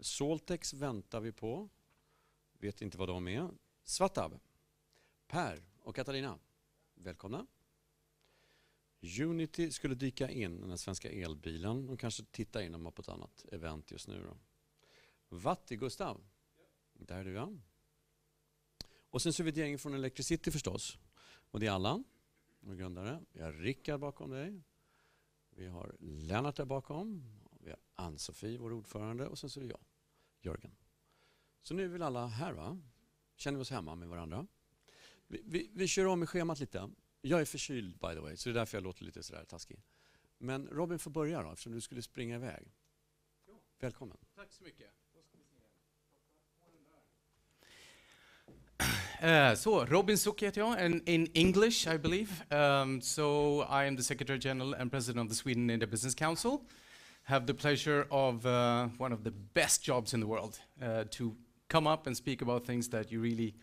Saltex väntar vi på. Vet inte vad de är. Svatab, Per och Katarina, välkomna. Unity skulle dyka in, den här svenska elbilen. De kanske tittar in på ett annat event just nu då. Vatti, Gustav. Där är du, ja. Och sen så är vi ett gäng från Electricity förstås. Och det är Allan, vår grundare. Vi har Rickard bakom dig. Vi har Lennart där bakom. Vi har Ann-Sofie, vår ordförande. Och sen så är det jag, Jörgen. Så nu är väl alla här, va? Känner vi oss hemma med varandra. Vi kör om med schemat lite. Jag är förkyld, by the way, så det är därför jag låter lite sådär taskig. Men Robin får börja då, eftersom du skulle springa iväg. Välkommen. Tack så mycket. Robin Suk heter jag, and in English, I believe. So I am the Secretary General and President of the Sweden India Business Council. Have the pleasure of one of the best jobs in the world, to come up and speak about things that you really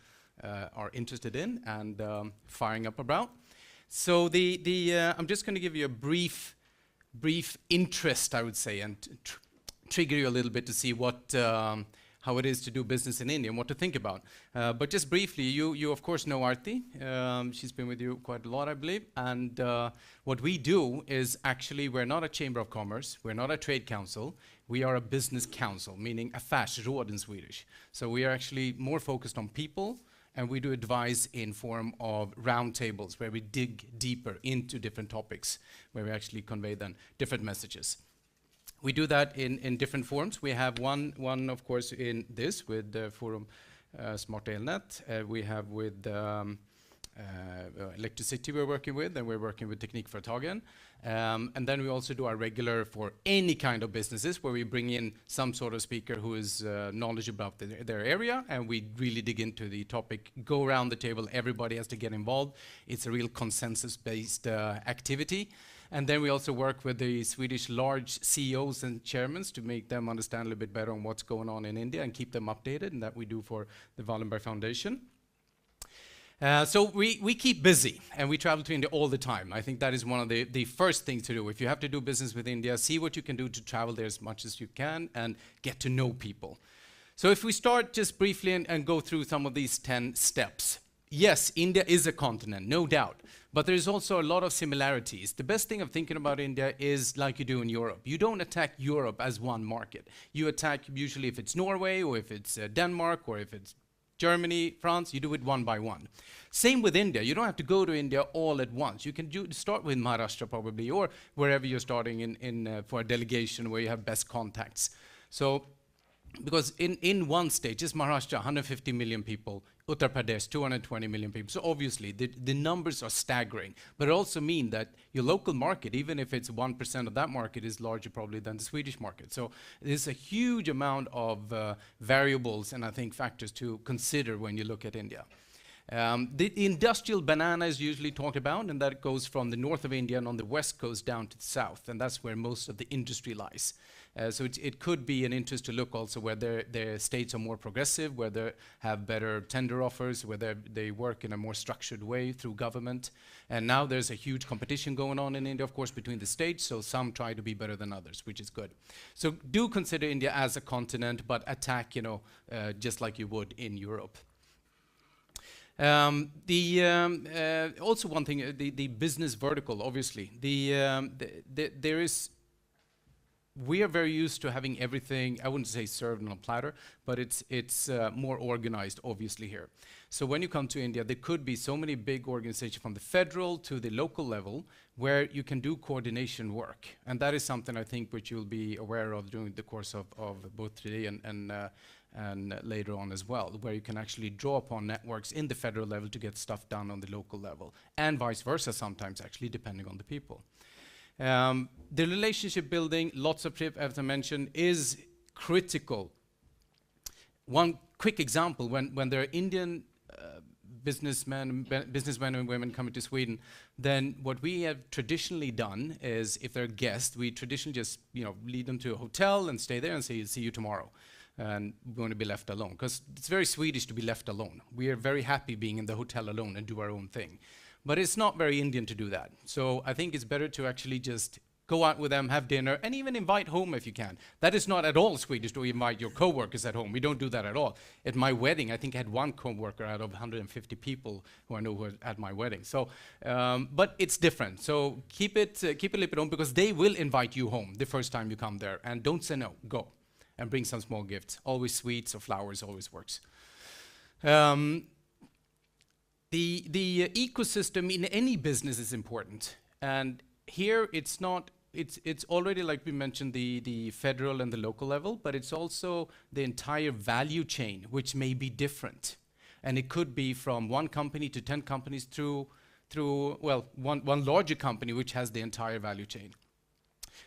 are interested in and firing up about. So I'm just going to give you a brief interest, I would say, and trigger you a little bit to see what how it is to do business in India and what to think about. But just briefly, you of course know Arti. She's been with you quite a lot, I believe. And what we do is actually, we're not a chamber of commerce, we're not a trade council, we are a business council, meaning affärsråd in Swedish. So we are actually more focused on people, and we do advise in form of roundtables where we dig deeper into different topics, where we actually convey then different messages. We do that in different forms. We have one of course in this with Forum Smart Elnet. We have with Electricity we're working with, and we're working with Teknikföretagen. And then we also do our regular for any kind of businesses where we bring in some sort of speaker who is knowledgeable about their area, and we really dig into the topic, go around the table, everybody has to get involved. It's a real consensus-based activity. And then we also work with the Swedish large CEOs and chairmen to make them understand a little bit better on what's going on in India and keep them updated, and that we do for the Wallenberg Foundation. So we keep busy, and we travel to India all the time. I think that is one of the first things to do. If you have to do business with India, see what you can do to travel there as much as you can and get to know people. So if we start just briefly and go through some of these 10 steps. Yes, India is a continent, no doubt, but there's also a lot of similarities. The best thing of thinking about India is like you do in Europe. You don't attack Europe as one market. You attack usually if it's Norway, or if it's Denmark, or if it's Germany, France, you do it one by one. Same with India. You don't have to go to India all at once. You can start with Maharashtra probably, or wherever you're starting in for a delegation where you have best contacts. So, because in one state, just Maharashtra, 150 million people, Uttar Pradesh, 220 million people. So obviously, the numbers are staggering. But it also mean that your local market, even if it's 1% of that market, is larger probably than the Swedish market. So there's a huge amount of variables and I think factors to consider when you look at India. The industrial banana is usually talked about, and that goes from the north of India and on the west coast down to the south, and that's where most of the industry lies. So it could be an interest to look also where their states are more progressive, where they have better tender offers, where they work in a more structured way through government. And now there's a huge competition going on in India, of course, between the states, so some try to be better than others, which is good. So do consider India as a continent, but attack, just like you would in Europe. Also one thing, the business vertical, obviously. We are very used to having everything, I wouldn't say served on a platter, but it's more organized, obviously, here. So when you come to India, there could be so many big organizations from the federal to the local level where you can do coordination work. And that is something I think which you'll be aware of during the course of both today and later on as well, where you can actually draw upon networks in the federal level to get stuff done on the local level, and vice versa sometimes, actually, depending on the people. The relationship building, lots of as I mentioned, is critical. One quick example, when there are Indian businessmen and women coming to Sweden, then what we have traditionally done is, if they're guests, we traditionally just lead them to a hotel and stay there and say, see you tomorrow. And we're going to be left alone, because it's very Swedish to be left alone. We are very happy being in the hotel alone and do our own thing. But it's not very Indian to do that. So I think it's better to actually just Go out with them, have dinner, and even invite home if you can. That is not at all Swedish to invite your coworkers at home. We don't do that at all. At my wedding, I think I had one coworker out of 150 people who I know who were at my wedding. So, but it's different. So keep it a little bit on, because they will invite you home the first time you come there. And don't say no. Go and bring some small gifts. Always sweets or flowers always works. The ecosystem in any business is important. And here it's not, it's already, like we mentioned, the federal and the local level, but it's also the entire value chain, which may be different. And it could be from one company to 10 companies through well, one larger company which has the entire value chain.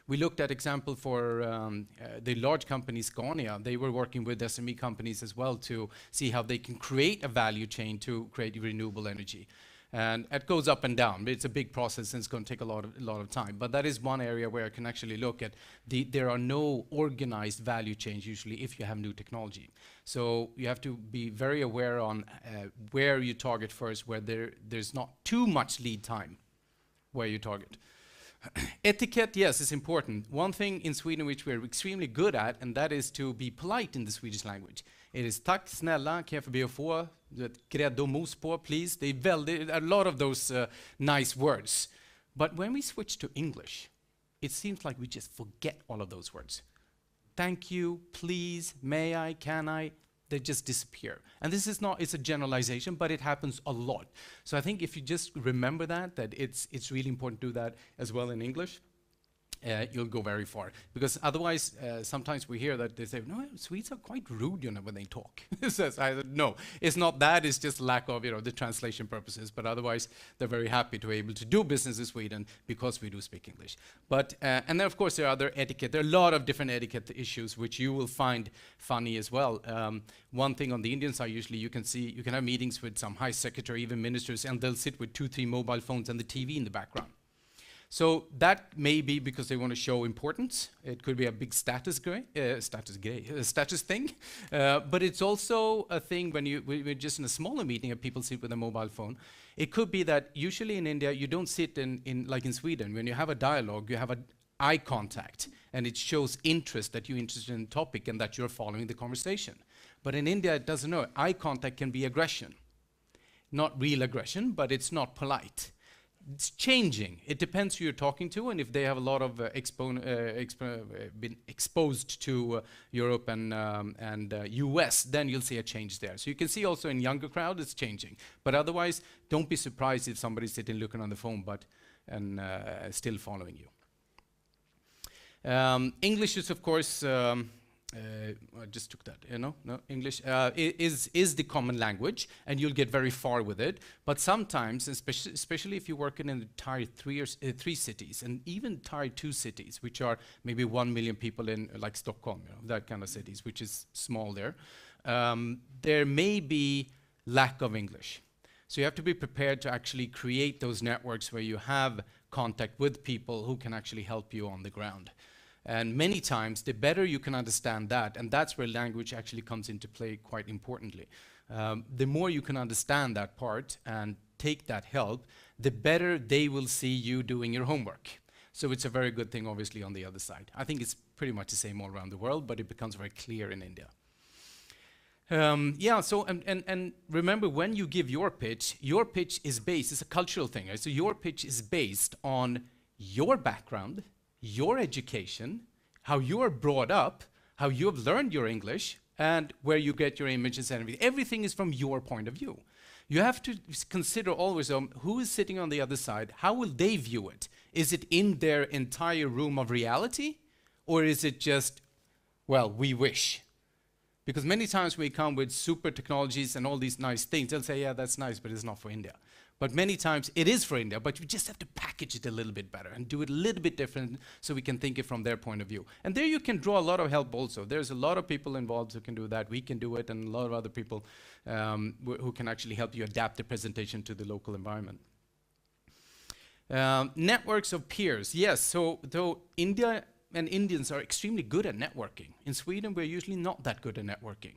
We looked at example for the large company Scania. They were working with SME companies as well to see how they can create a value chain to create renewable energy. And it goes up and down. It's a big process and it's going to take a lot of time. But that is one area where I can actually look at there are no organized value chains usually if you have new technology. So you have to be very aware on where you target first, where there's not too much lead time where you target. Etiquette, yes, is important. One thing in Sweden which we're extremely good at, and that is to be polite in the Swedish language. It is tack, snälla, kan jag få be att få, grädde och mos på, please. Det är a lot of those nice words. But when we switch to English, it seems like we just forget all of those words. Thank you, please, may I, can I? They just disappear. And this is not, it's a generalization, but it happens a lot. So I think if you just remember that it's really important to do that as well in English, you'll go very far. Because otherwise, sometimes we hear that they say, no, Swedes are quite rude, when they talk. No, it's not that, it's just lack of, the translation purposes. But otherwise, they're very happy to be able to do business in Sweden because we do speak English. But, and then of course there are other etiquette. There are a lot of different etiquette issues which you will find funny as well. One thing on the Indian side, usually you can have meetings with some high secretary, even ministers, and they'll sit with 2-3 mobile phones and the TV in the background. So that may be because they want to show importance. It could be a big status thing. But it's also a thing when we're just in a smaller meeting and people sit with a mobile phone. It could be that usually in India, you don't sit like in Sweden. When you have a dialogue, you have an eye contact. And it shows interest, that you're interested in the topic and that you're following the conversation. But in India, it doesn't know. Eye contact can be aggression. Not real aggression, but it's not polite. It's changing. It depends who you're talking to, and if they have a lot of been exposed to Europe and US, then you'll see a change there. So you can see also in younger crowd, it's changing. But otherwise, don't be surprised if somebody's sitting looking on the phone, and still following you. English is, of course, I just took that, no, English is the common language, and you'll get very far with it. But sometimes, especially if you work in entire 3 cities, and even tier 2 cities, which are maybe 1 million people in, like Stockholm, that kind of cities, which is small there, there may be lack of English. So you have to be prepared to actually create those networks where you have contact with people who can actually help you on the ground. And many times, the better you can understand that, and that's where language actually comes into play quite importantly. The more you can understand that part and take that help, the better they will see you doing your homework. So it's a very good thing, obviously, on the other side. I think it's pretty much the same all around the world, but it becomes very clear in India. Yeah, so, and remember, when you give your pitch is based, it's a cultural thing, right? So your pitch is based on your background, your education, how you are brought up, how you have learned your English, and where you get your images and everything. Everything is from your point of view. You have to consider always who is sitting on the other side, how will they view it? Is it in their entire room of reality? Or is it just, well, we wish? Because many times we come with super technologies and all these nice things, they'll say, yeah, that's nice, but it's not for India. But many times it is for India, but you just have to package it a little bit better and do it a little bit different so we can think it from their point of view. And there you can draw a lot of help also. There's a lot of people involved who can do that. We can do it, and a lot of other people who can actually help you adapt the presentation to the local environment. Networks of peers. Yes, so though India and Indians are extremely good at networking. In Sweden, we're usually not that good at networking.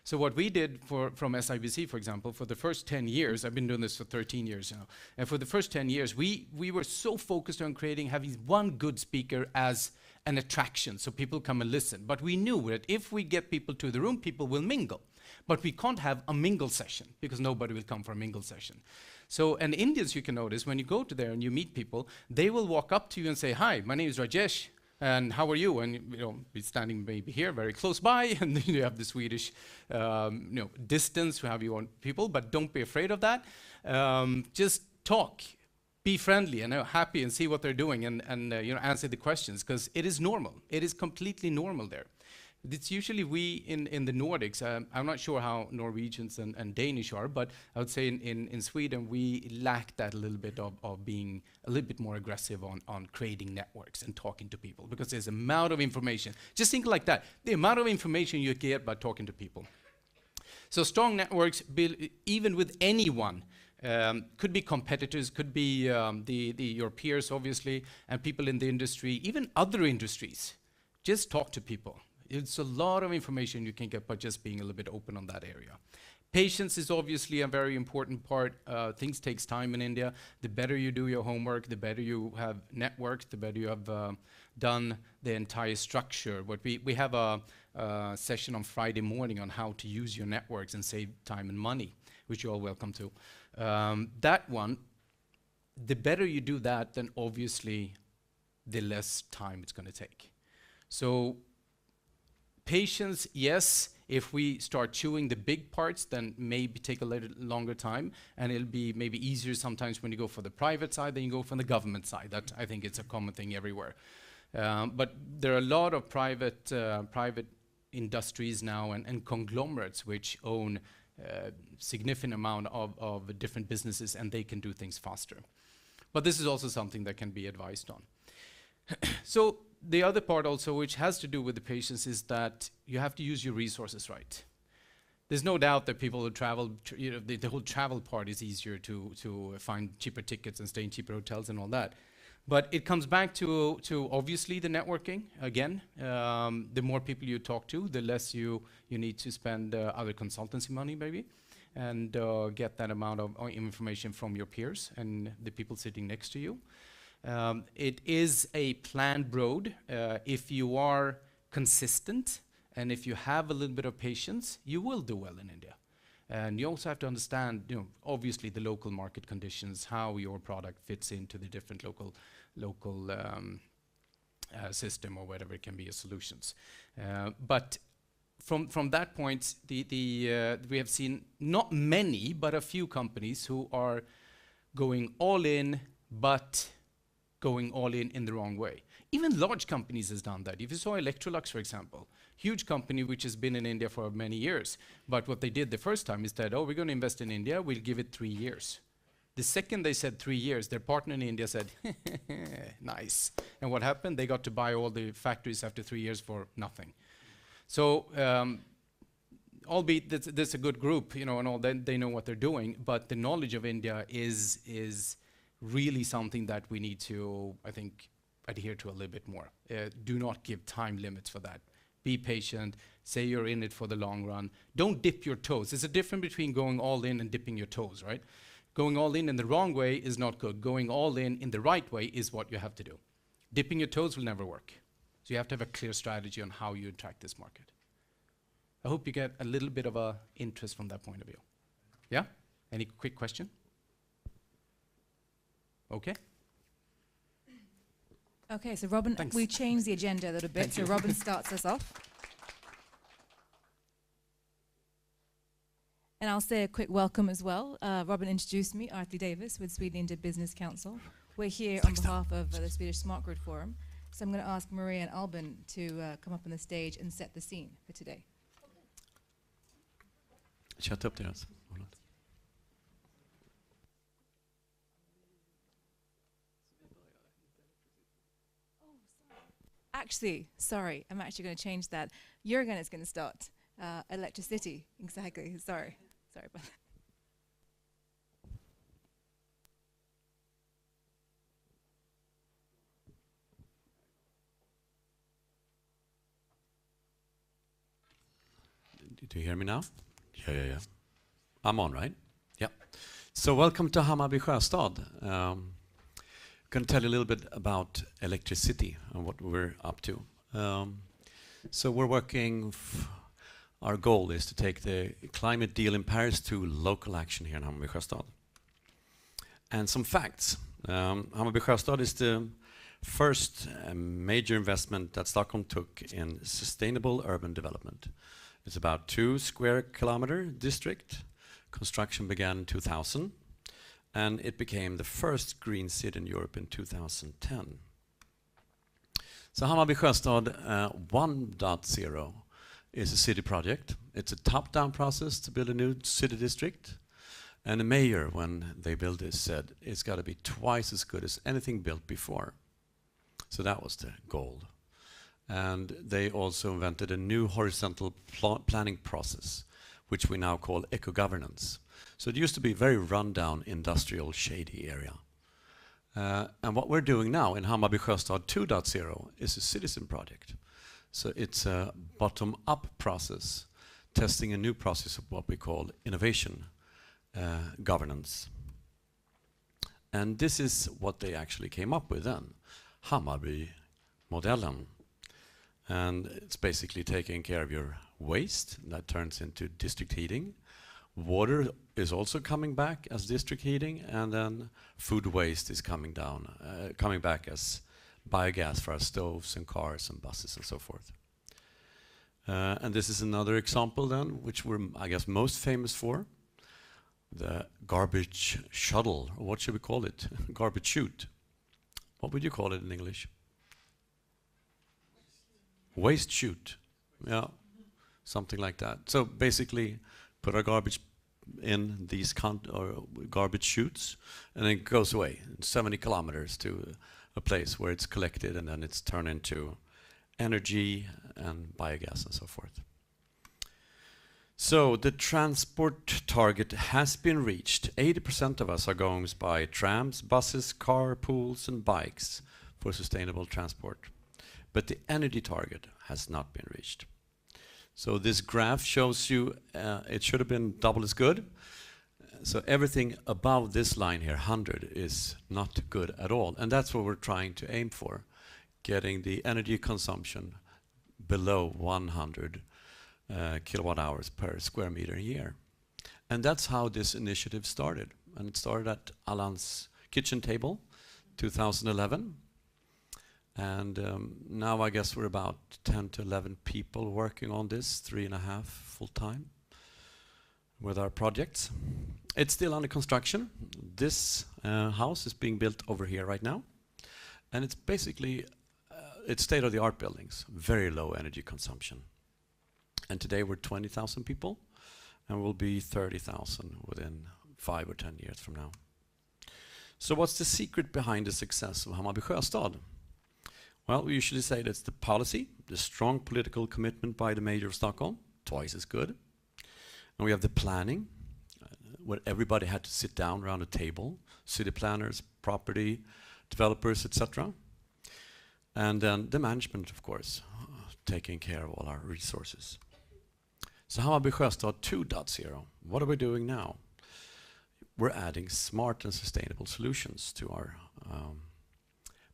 So what we did from SIBC, for example, for the first 10 years, I've been doing this for 13 years now, and for the first 10 years, we were so focused on having one good speaker as an attraction, so people come and listen. But we knew that if we get people to the room, people will mingle. But we can't have a mingle session, because nobody will come for a mingle session. So, and Indians, you can notice, when you go to there and you meet people, they will walk up to you and say, "Hi, my name is Rajesh. And how are you?" And you know, be standing maybe here, very close by, and then you have the Swedish, distance to have you on people. But don't be afraid of that. Just talk, be friendly, and happy, and see what they're doing, and answer the questions, because it is normal. It is completely normal there. It's usually we in the Nordics. I'm not sure how Norwegians and Danish are, but I would say in Sweden we lack that a little bit of being a little bit more aggressive on creating networks and talking to people, because there's an amount of information. Just think like that, the amount of information you get by talking to people. So strong networks, even with anyone, could be competitors, could be your peers, obviously, and people in the industry, even other industries. Just talk to people. It's a lot of information you can get by just being a little bit open on that area. Patience is obviously a very important part. Things takes time in India. The better you do your homework, the better you have networked, the better you have done the entire structure. But we have a session on Friday morning on how to use your networks and save time and money, which you're all welcome to. That one, the better you do that, then obviously the less time it's going to take. So patience, yes. If we start chewing the big parts, then maybe take a little longer time, and it'll be maybe easier sometimes when you go for the private side than you go from the government side. That, I think, it's a common thing everywhere. But there are a lot of private industries now and conglomerates which own significant amount of different businesses, and they can do things faster. But this is also something that can be advised on. So the other part also, which has to do with the patients, is that you have to use your resources right. There's no doubt that people who travel, the whole travel part is easier to find cheaper tickets and stay in cheaper hotels and all that. But it comes back to obviously the networking again. The more people you talk to, the less you need to spend other consultancy money maybe, and get that amount of information from your peers and the people sitting next to you. It is a planned road. If you are consistent and if you have a little bit of patience, you will do well in India. And you also have to understand, obviously the local market conditions, how your product fits into the different local system or whatever it can be as solutions. But from that point, we have seen not many, but a few companies who are going all in, but going all in the wrong way. Even large companies has done that. If you saw Electrolux, for example, huge company which has been in India for many years, but what they did the first time is that, we're going to invest in India, we'll give it 3 years. The second they said 3 years, their partner in India said, nice. And what happened? They got to buy all the factories after 3 years for nothing. So, albeit that's a good group, and all, they know what they're doing, but the knowledge of India is really something that we need to, I think, adhere to a little bit more. Do not give time limits for that. Be patient, say you're in it for the long run. Don't dip your toes. There's a difference between going all in and dipping your toes, right? Going all in the wrong way is not good. Going all in the right way is what you have to do. Dipping your toes will never work. So you have to have a clear strategy on how you attack this market. I hope you get a little bit of a interest from that point of view. Yeah? Any quick question? Okay. Okay, so Robin, Thanks. we changed the agenda a little bit, so Robin starts us off. And I'll say a quick welcome as well. Robin introduced me, Arthur Davis, with Sweden India Business Council. We're here on behalf of the Swedish Smart Grid Forum. So I'm going to ask Maria and Albin to come up on the stage and set the scene for today. Chatta upp deras. Actually, sorry, I'm actually going to change that. Jürgen is going to start. Electricity, exactly. Sorry about that. Do you hear me now? Yeah. I'm on, right? Yeah. So welcome to Hammarby Sjöstad. Going to tell you a little bit about electricity and what we're up to. So we're working, our goal is to take the climate deal in Paris to local action here in Hammarby Sjöstad. And some facts. Hammarby Sjöstad is the first major investment that Stockholm took in sustainable urban development. It's about 2 square kilometer district. Construction began in 2000, and it became the first green city in Europe in 2010. So Hammarby Sjöstad 1.0 is a city project. It's a top-down process to build a new city district. And the mayor, when they built this, said it's got to be twice as good as anything built before. So that was the goal. And they also invented a new horizontal planning process, which we now call eco-governance. So it used to be a very run-down, industrial, shady area. And what we're doing now in Hammarby Sjöstad 2.0 is a citizen project. So it's a bottom-up process, testing a new process of what we call innovation governance. And this is what they actually came up with then, Hammarby-modellen. And it's basically taking care of your waste that turns into district heating. Water is also coming back as district heating, and then food waste is coming back as biogas for our stoves and cars and buses and so forth. And this is another example then, which we're, I guess, most famous for. The garbage shuttle, or what should we call it? Garbage chute. What would you call it in English? Waste chute. Yeah, something like that. So basically, put our garbage in these garbage chutes, and then it goes away 70 kilometers to a place where it's collected, and then it's turned into energy and biogas and so forth. So the transport target has been reached. 80% of us are going by trams, buses, carpools, and bikes for sustainable transport. But the energy target has not been reached. So this graph shows you it should have been double as good. So everything above this line here, 100, is not good at all. And that's what we're trying to aim for, getting the energy consumption below 100 kilowatt hours per square meter a year. And that's how this initiative started. And it started at Alan's kitchen table, 2011. And now I guess we're about 10 to 11 people working on this, 3.5 full-time with our projects. It's still under construction. This house is being built over here right now. And it's basically, it's state-of-the-art buildings, very low energy consumption. And today we're 20,000 people, and we'll be 30,000 within 5 or 10 years from now. So what's the secret behind the success of Hammarby Sjöstad? Well, we usually say that's the policy, the strong political commitment by the mayor of Stockholm, twice as good. And we have the planning, where everybody had to sit down around a table, city planners, property developers, etc. And then the management, of course, taking care of all our resources. So Hammarby Sjöstad 2.0, what are we doing now? We're adding smart and sustainable solutions to our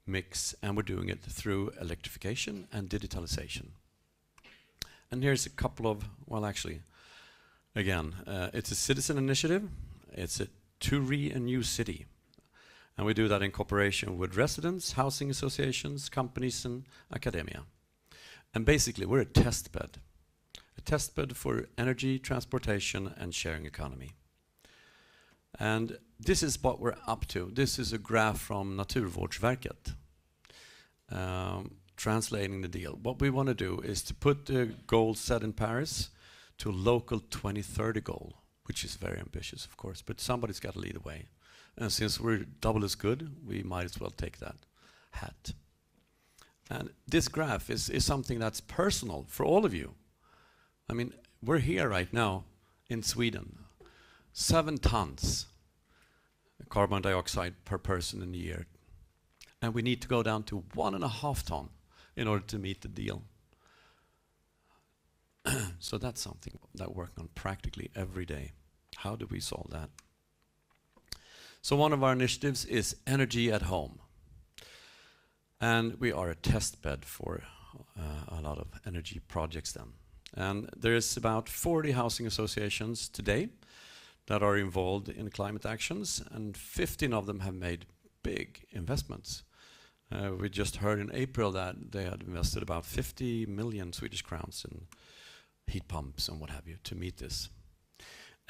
mix, and we're doing it through electrification and digitalization. And here's a couple of, well, actually, again, it's a citizen initiative. It's to renew city. And we do that in cooperation with residents, housing associations, companies, and academia. And basically, we're a test bed for energy, transportation, and sharing economy. And this is what we're up to. This is a graph from Naturvårdsverket, translating the deal. What we want to do is to put the goal set in Paris to a local 2030 goal, which is very ambitious, of course, but somebody's got to lead the way. And since we're double as good, we might as well take that hat. And this graph is something that's personal for all of you. I mean, we're here right now in Sweden. 7 tons carbon dioxide per person in a year. And we need to go down to 1.5 ton in order to meet the deal. So that's something that we're working on practically every day. How do we solve that? So one of our initiatives is Energy at Home. And we are a test bed for a lot of energy projects then. And there's about 40 housing associations today that are involved in climate actions, and 15 of them have made big investments. We just heard in April that they had invested about 50 million Swedish crowns in heat pumps and what have you to meet this.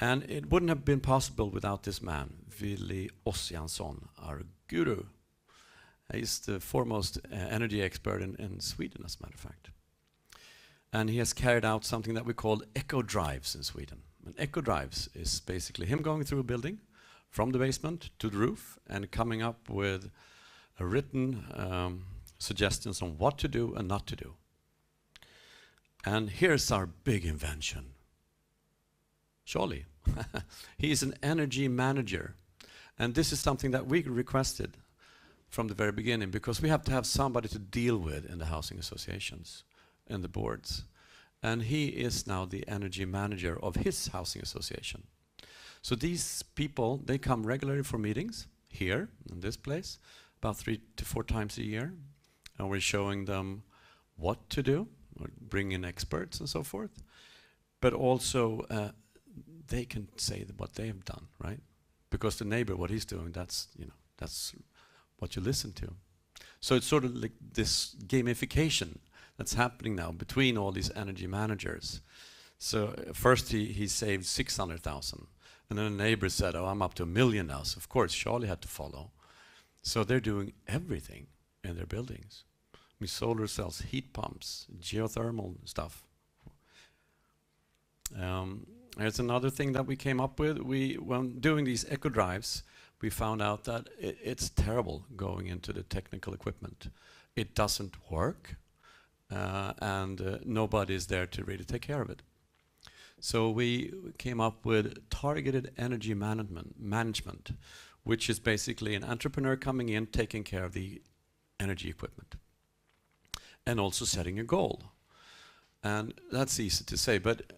And it wouldn't have been possible without this man, Willy Ossiansson, our guru. He's the foremost energy expert in Sweden, as a matter of fact. And he has carried out something that we call eco drives in Sweden. And eco drives is basically him going through a building from the basement to the roof and coming up with a written suggestions on what to do and not to do. And here's our big invention. Charlie. He's an energy manager. And this is something that we requested from the very beginning, because we have to have somebody to deal with in the housing associations and the boards. And he is now the energy manager of his housing association. So these people, they come regularly for meetings here in this place, about 3 to 4 times a year. And we're showing them what to do, or bring in experts and so forth. But also, they can say what they have done, right? Because the neighbor, what he's doing, that's what you listen to. So it's sort of like this gamification that's happening now between all these energy managers. So first he saved 600,000, and then a neighbor said, "Oh, I'm up to 1 million now." So of course Charlie had to follow. So they're doing everything in their buildings. I mean, solar cells, heat pumps, geothermal stuff. There's another thing that we came up with. When doing these eco drives, we found out that it's terrible going into the technical equipment. It doesn't work, and nobody is there to really take care of it. So we came up with targeted energy management, which is basically an entrepreneur coming in, taking care of the energy equipment, and also setting a goal. And that's easy to say, but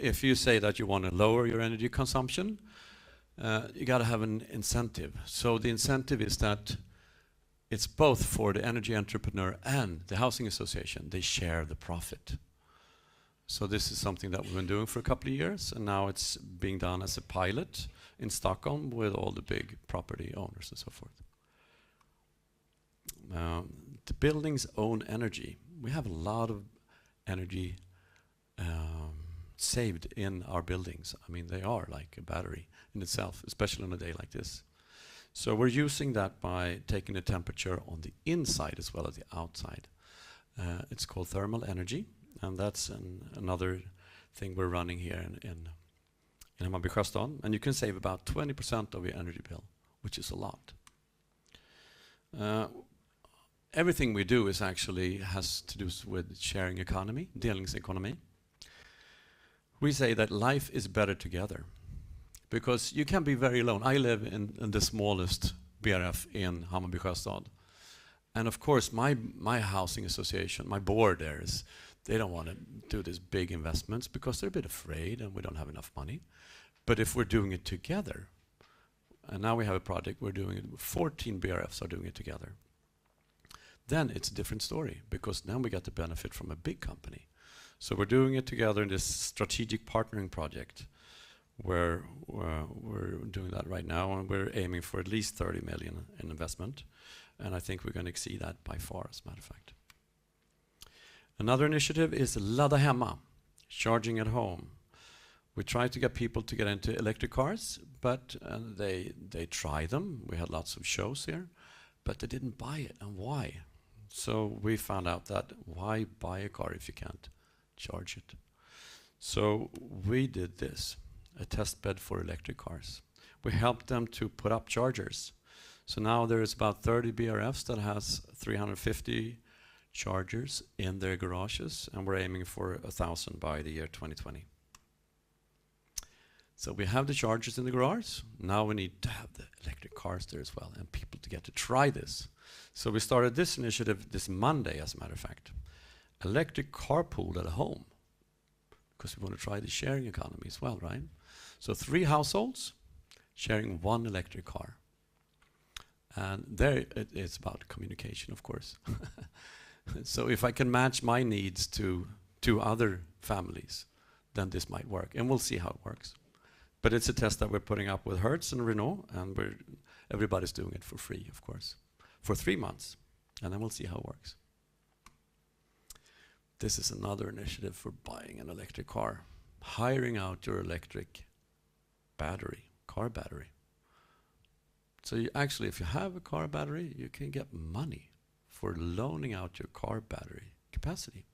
if you say that you want to lower your energy consumption, you got to have an incentive. So the incentive is that it's both for the energy entrepreneur and the housing association. They share the profit. So this is something that we've been doing for a couple of years, and now it's being done as a pilot in Stockholm with all the big property owners and so forth. The building's own energy. We have a lot of energy saved in our buildings. I mean, they are like a battery in itself, especially on a day like this. So we're using that by taking the temperature on the inside as well as the outside. It's called thermal energy, and that's another thing we're running here in Hammarby Sjöstad. And you can save about 20% of your energy bill, which is a lot. Everything we do is actually has to do with sharing economy, delningsekonomi. We say that life is better together, because you can be very alone. I live in the smallest BRF in Hammarby Sjöstad. And of course, my housing association, my board there they don't want to do these big investments because they're a bit afraid and we don't have enough money. But if we're doing it together, and now we have a project, we're doing it, 14 BRFs are doing it together, then it's a different story, because then we get the benefit from a big company. So we're doing it together in this strategic partnering project, where we're doing that right now, and we're aiming for at least 30 million in investment. And I think we're going to exceed that by far, as a matter of fact. Another initiative is Ladda Hemma, charging at home. We try to get people to get into electric cars, but they try them. We had lots of shows here, but they didn't buy it. And why? So we found out that why buy a car if you can't charge it? So we did this, a test bed for electric cars. We helped them to put up chargers. So now there is about 30 BRFs that has 350 chargers in their garages, and we're aiming for 1,000 by the year 2020. So we have the chargers in the garage. Now we need to have the electric cars there as well, and people to get to try this. So we started this initiative this Monday, as a matter of fact. Electric carpool at home. because we want to try the sharing economy as well, right? So 3 households sharing 1 electric car. And there it's about communication, of course. So if I can match my needs to 2 other families, then this might work, and we'll see how it works. But it's a test that we're putting up with Hertz and Renault, and everybody's doing it for free, of course, for 3 months, and then we'll see how it works. This is another initiative for buying an electric car, hiring out your electric battery, car battery. So you actually, if you have a car battery, you can get money for loaning out your car battery capacity.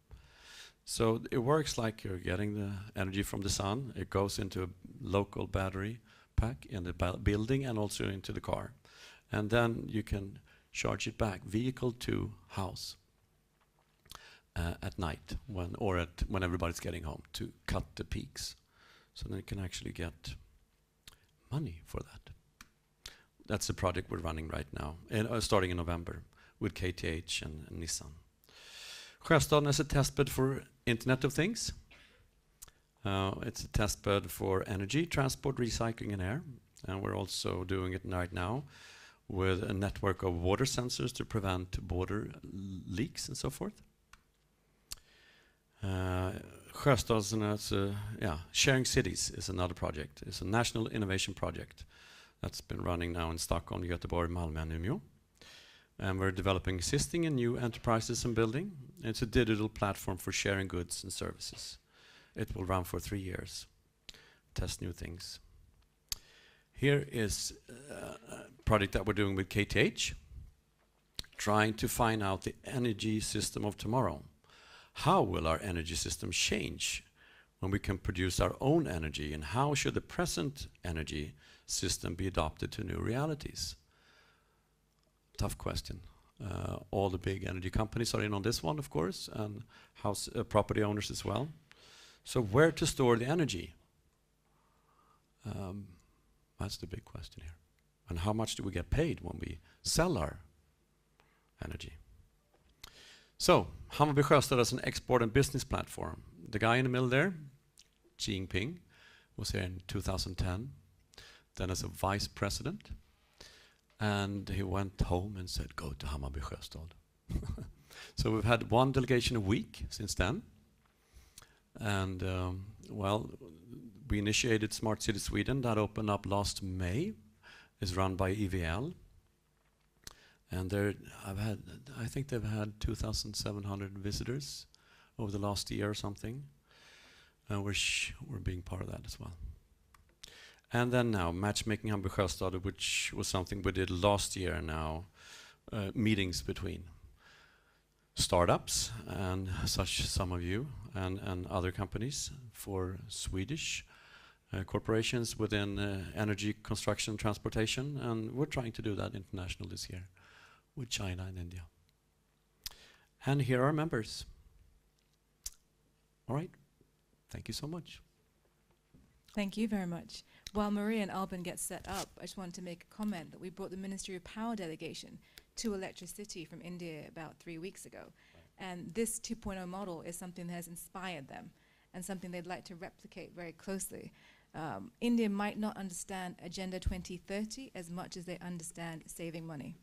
So it works like you're getting the energy from the sun. It goes into a local battery pack in the building and also into the car. And then you can charge it back, vehicle to house, at night when everybody's getting home, to cut the peaks. So then you can actually get money for that. That's the project we're running right now, starting in November with KTH and Nissan. Sjöstaden is a testbed for Internet of Things. It's a testbed for energy, transport, recycling, and air. And we're also doing it right now with a network of water sensors to prevent water leaks and so forth. Sjöstaden, Sharing Cities is another project. It's a national innovation project that's been running now in Stockholm, Göteborg, Malmö, and Umeå. And we're developing existing and new enterprises and building. It's a digital platform for sharing goods and services. It will run for 3 years. Test new things. Here is a project that we're doing with KTH, trying to find out the energy system of tomorrow. How will our energy system change when we can produce our own energy, and how should the present energy system be adapted to new realities? Tough question. All the big energy companies are in on this one, of course, and house property owners as well. So where to store the energy? That's the big question here. And how much do we get paid when we sell our energy? So, Hammarby Sjöstad as an export and business platform. The guy in the middle there, Xi Jinping, was here in 2010, then as a vice president. And he went home and said, go to Hammarby Sjöstad. So we've had 1 delegation a week since then. And, we initiated Smart City Sweden. That opened up last May. It's run by EVL. And I think they've had 2,700 visitors over the last year or something. And we're being part of that as well. And then now, Matchmaking Hammarby Sjöstad, which was something we did last year now, meetings between startups and some of you and other companies for Swedish corporations within energy, construction, transportation, and we're trying to do that international this year with China and India. And here are members. All right, thank you so much. Thank you very much. While Maria and Albin get set up, I just wanted to make a comment that we brought the Ministry of Power delegation to Electricity from India about 3 weeks ago. And this 2.0 model is something that has inspired them and something they'd like to replicate very closely. India might not understand Agenda 2030 as much as they understand saving money.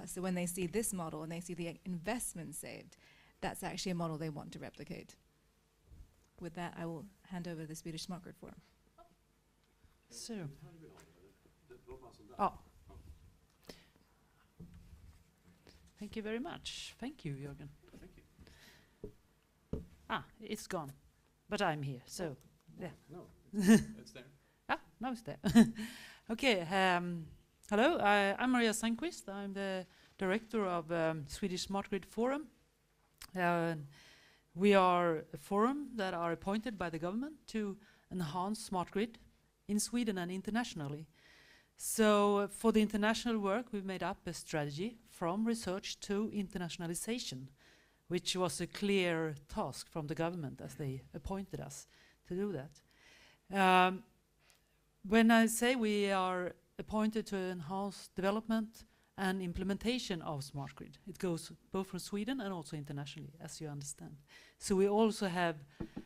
So when they see this model and they see the investment saved, that's actually a model they want to replicate. With that, I will hand over the Swedish Smart Grid Forum. So. Oh. Thank you very much. Thank you, Jörgen. Thank you. It's gone, but I'm here, so yeah. No, it's there. Now it's there. Okay, hello, I'm Maria Sandqvist. I'm the director of Swedish Smart Grid Forum. We are a forum that are appointed by the government to enhance smart grid in Sweden and internationally. So for the international work, we've made up a strategy from research to internationalization, which was a clear task from the government as they appointed us to do that. When I say we are appointed to enhance development and implementation of smart grid, it goes both from Sweden and also internationally, as you understand. So we also have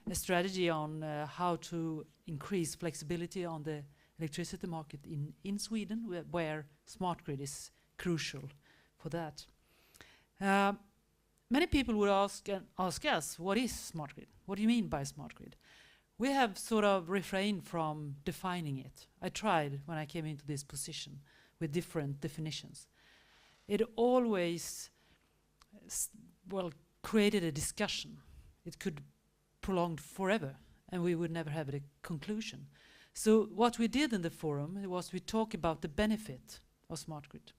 a strategy on how to increase flexibility on the electricity market in Sweden, where smart grid is crucial for that. Many people would ask us, what is smart grid? What do you mean by smart grid? We have sort of refrained from defining it. I tried when I came into this position with different definitions. It always created a discussion. It could prolong forever, and we would never have a conclusion. So what we did in the forum was we talk about the benefit of smart grid.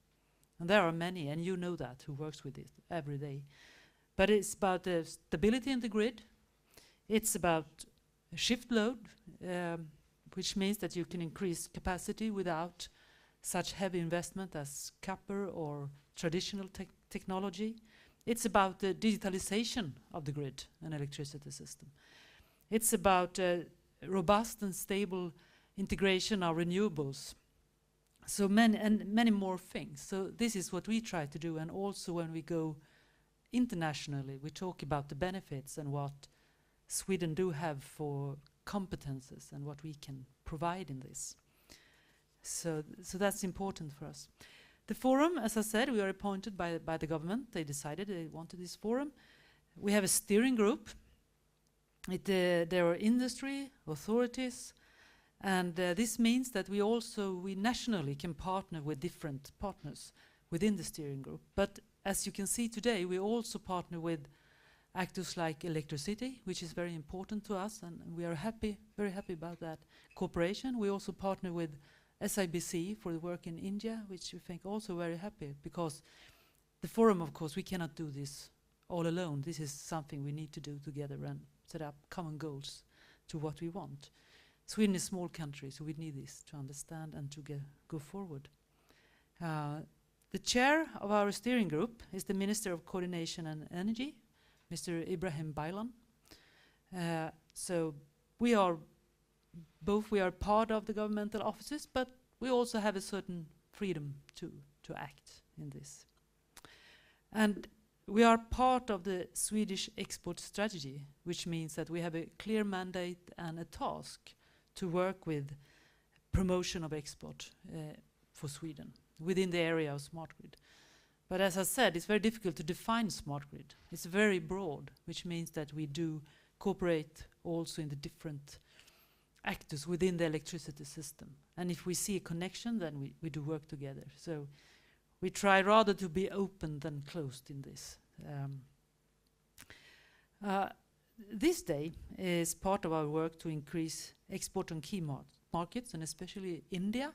And there are many, and you know that, who works with it every day. But it's about the stability in the grid. It's about shift load, which means that you can increase capacity without such heavy investment as copper or traditional technology. It's about the digitalization of the grid and electricity system. It's about robust and stable integration of renewables. So many more things. So this is what we try to do, and also when we go internationally, we talk about the benefits and what Sweden do have for competences and what we can provide in this. So that's important for us. The forum, as I said, we are appointed by the government. They decided they wanted this forum. We have a steering group. There are industry, authorities, and this means that we nationally can partner with different partners within the steering group. But as you can see today, we also partner with actors like electricity, which is very important to us, and we are very happy about that cooperation. We also partner with SIBC for the work in India, which we think also very happy, because the forum, of course, we cannot do this all alone. This is something we need to do together and set up common goals to what we want. Sweden is a small country, so we need this to understand and to go forward. The chair of our steering group is the Minister of Coordination and Energy, Mr. Ibrahim Baylan. So we are part of the governmental offices, but we also have a certain freedom to act in this. And we are part of the Swedish export strategy, which means that we have a clear mandate and a task to work with promotion of export for Sweden within the area of smart grid. But as I said, it's very difficult to define smart grid. It's very broad, which means that we do cooperate also in the different actors within the electricity system. And if we see a connection, then we do work together. So we try rather to be open than closed in this. This day is part of our work to increase export on key markets, and especially India.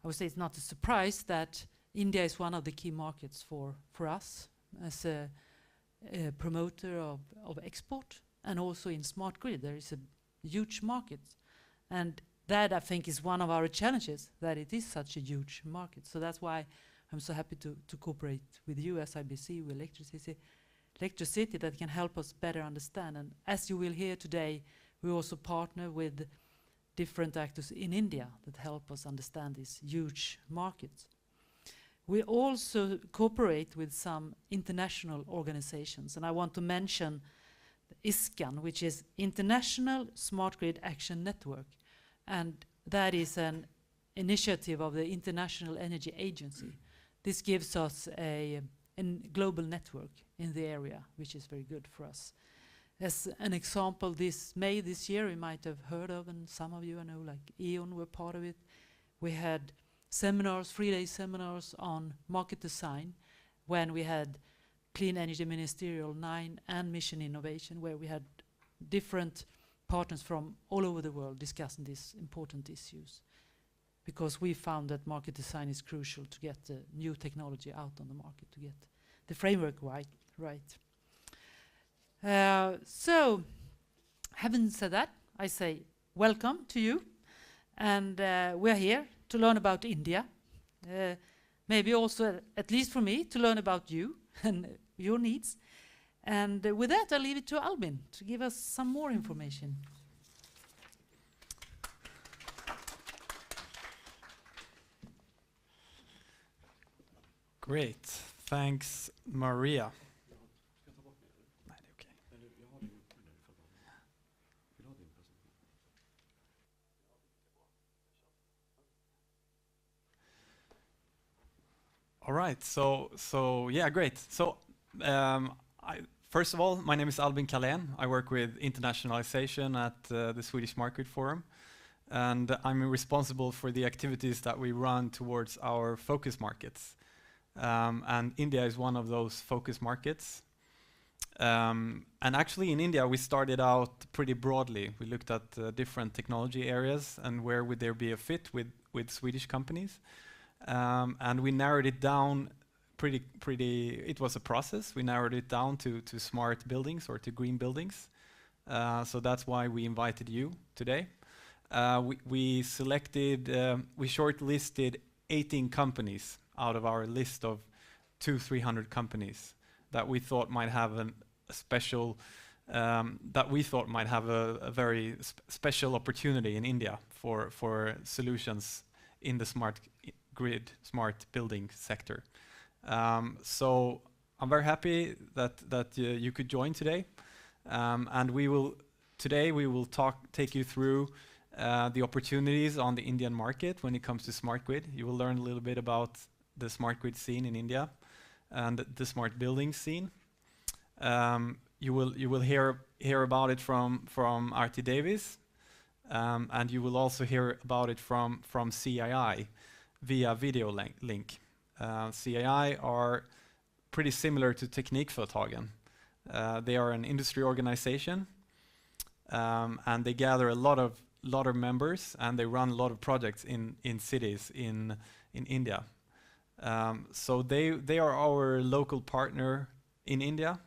I would say it's not a surprise that India is one of the key markets for us as a promoter of export, and also in smart grid. There is a huge market. And that, I think, is one of our challenges, that it is such a huge market. So that's why I'm so happy to cooperate with you, SIBC, with electricity that can help us better understand. And as you will hear today, we also partner with different actors in India that help us understand these huge markets. We also cooperate with some international organizations, and I want to mention ISCAN, which is International Smart Grid Action Network, and that is an initiative of the International Energy Agency. This gives us a global network in the area, which is very good for us. As an example, this May this year, you might have heard of, and some of you I know, like E.ON were part of it. We had seminars, 3-day seminars on market design, when we had Clean Energy Ministerial 9 and Mission Innovation, where we had different partners from all over the world discussing these important issues. Because we found that market design is crucial to get the new technology out on the market, to get the framework right. So, having said that, I say welcome to you, and we're here to learn about India. Maybe also, at least for me, to learn about you and your needs. And with that, I'll leave it to Albin to give us some more information. Great. Thanks, Maria. All right. So yeah, great. So first of all, my name is Albin Kalén. I work with internationalization at the Swedish Smart Grid Forum, and I'm responsible for the activities that we run towards our focus markets. And India is one of those focus markets. And actually in India, we started out pretty broadly. We looked at different technology areas and where would there be a fit with Swedish companies. And we narrowed it down it was a process. We narrowed it down to smart buildings or to green buildings. So that's why we invited you today. We shortlisted 18 companies out of our list of 200-300 companies that we thought might have a very special opportunity in India for solutions in the smart grid, smart building sector. So I'm very happy that you could join today, and today we will take you through the opportunities on the Indian market when it comes to smart grid. You will learn a little bit about the smart grid scene in India and the smart building scene. You will hear about it from Arti Davis, and you will also hear about it from CII via video link. CII are pretty similar to Teknikföretagen. They are an industry organization, and they gather a lot of members, and they run a lot of projects in cities in India. So they are our local partner in India,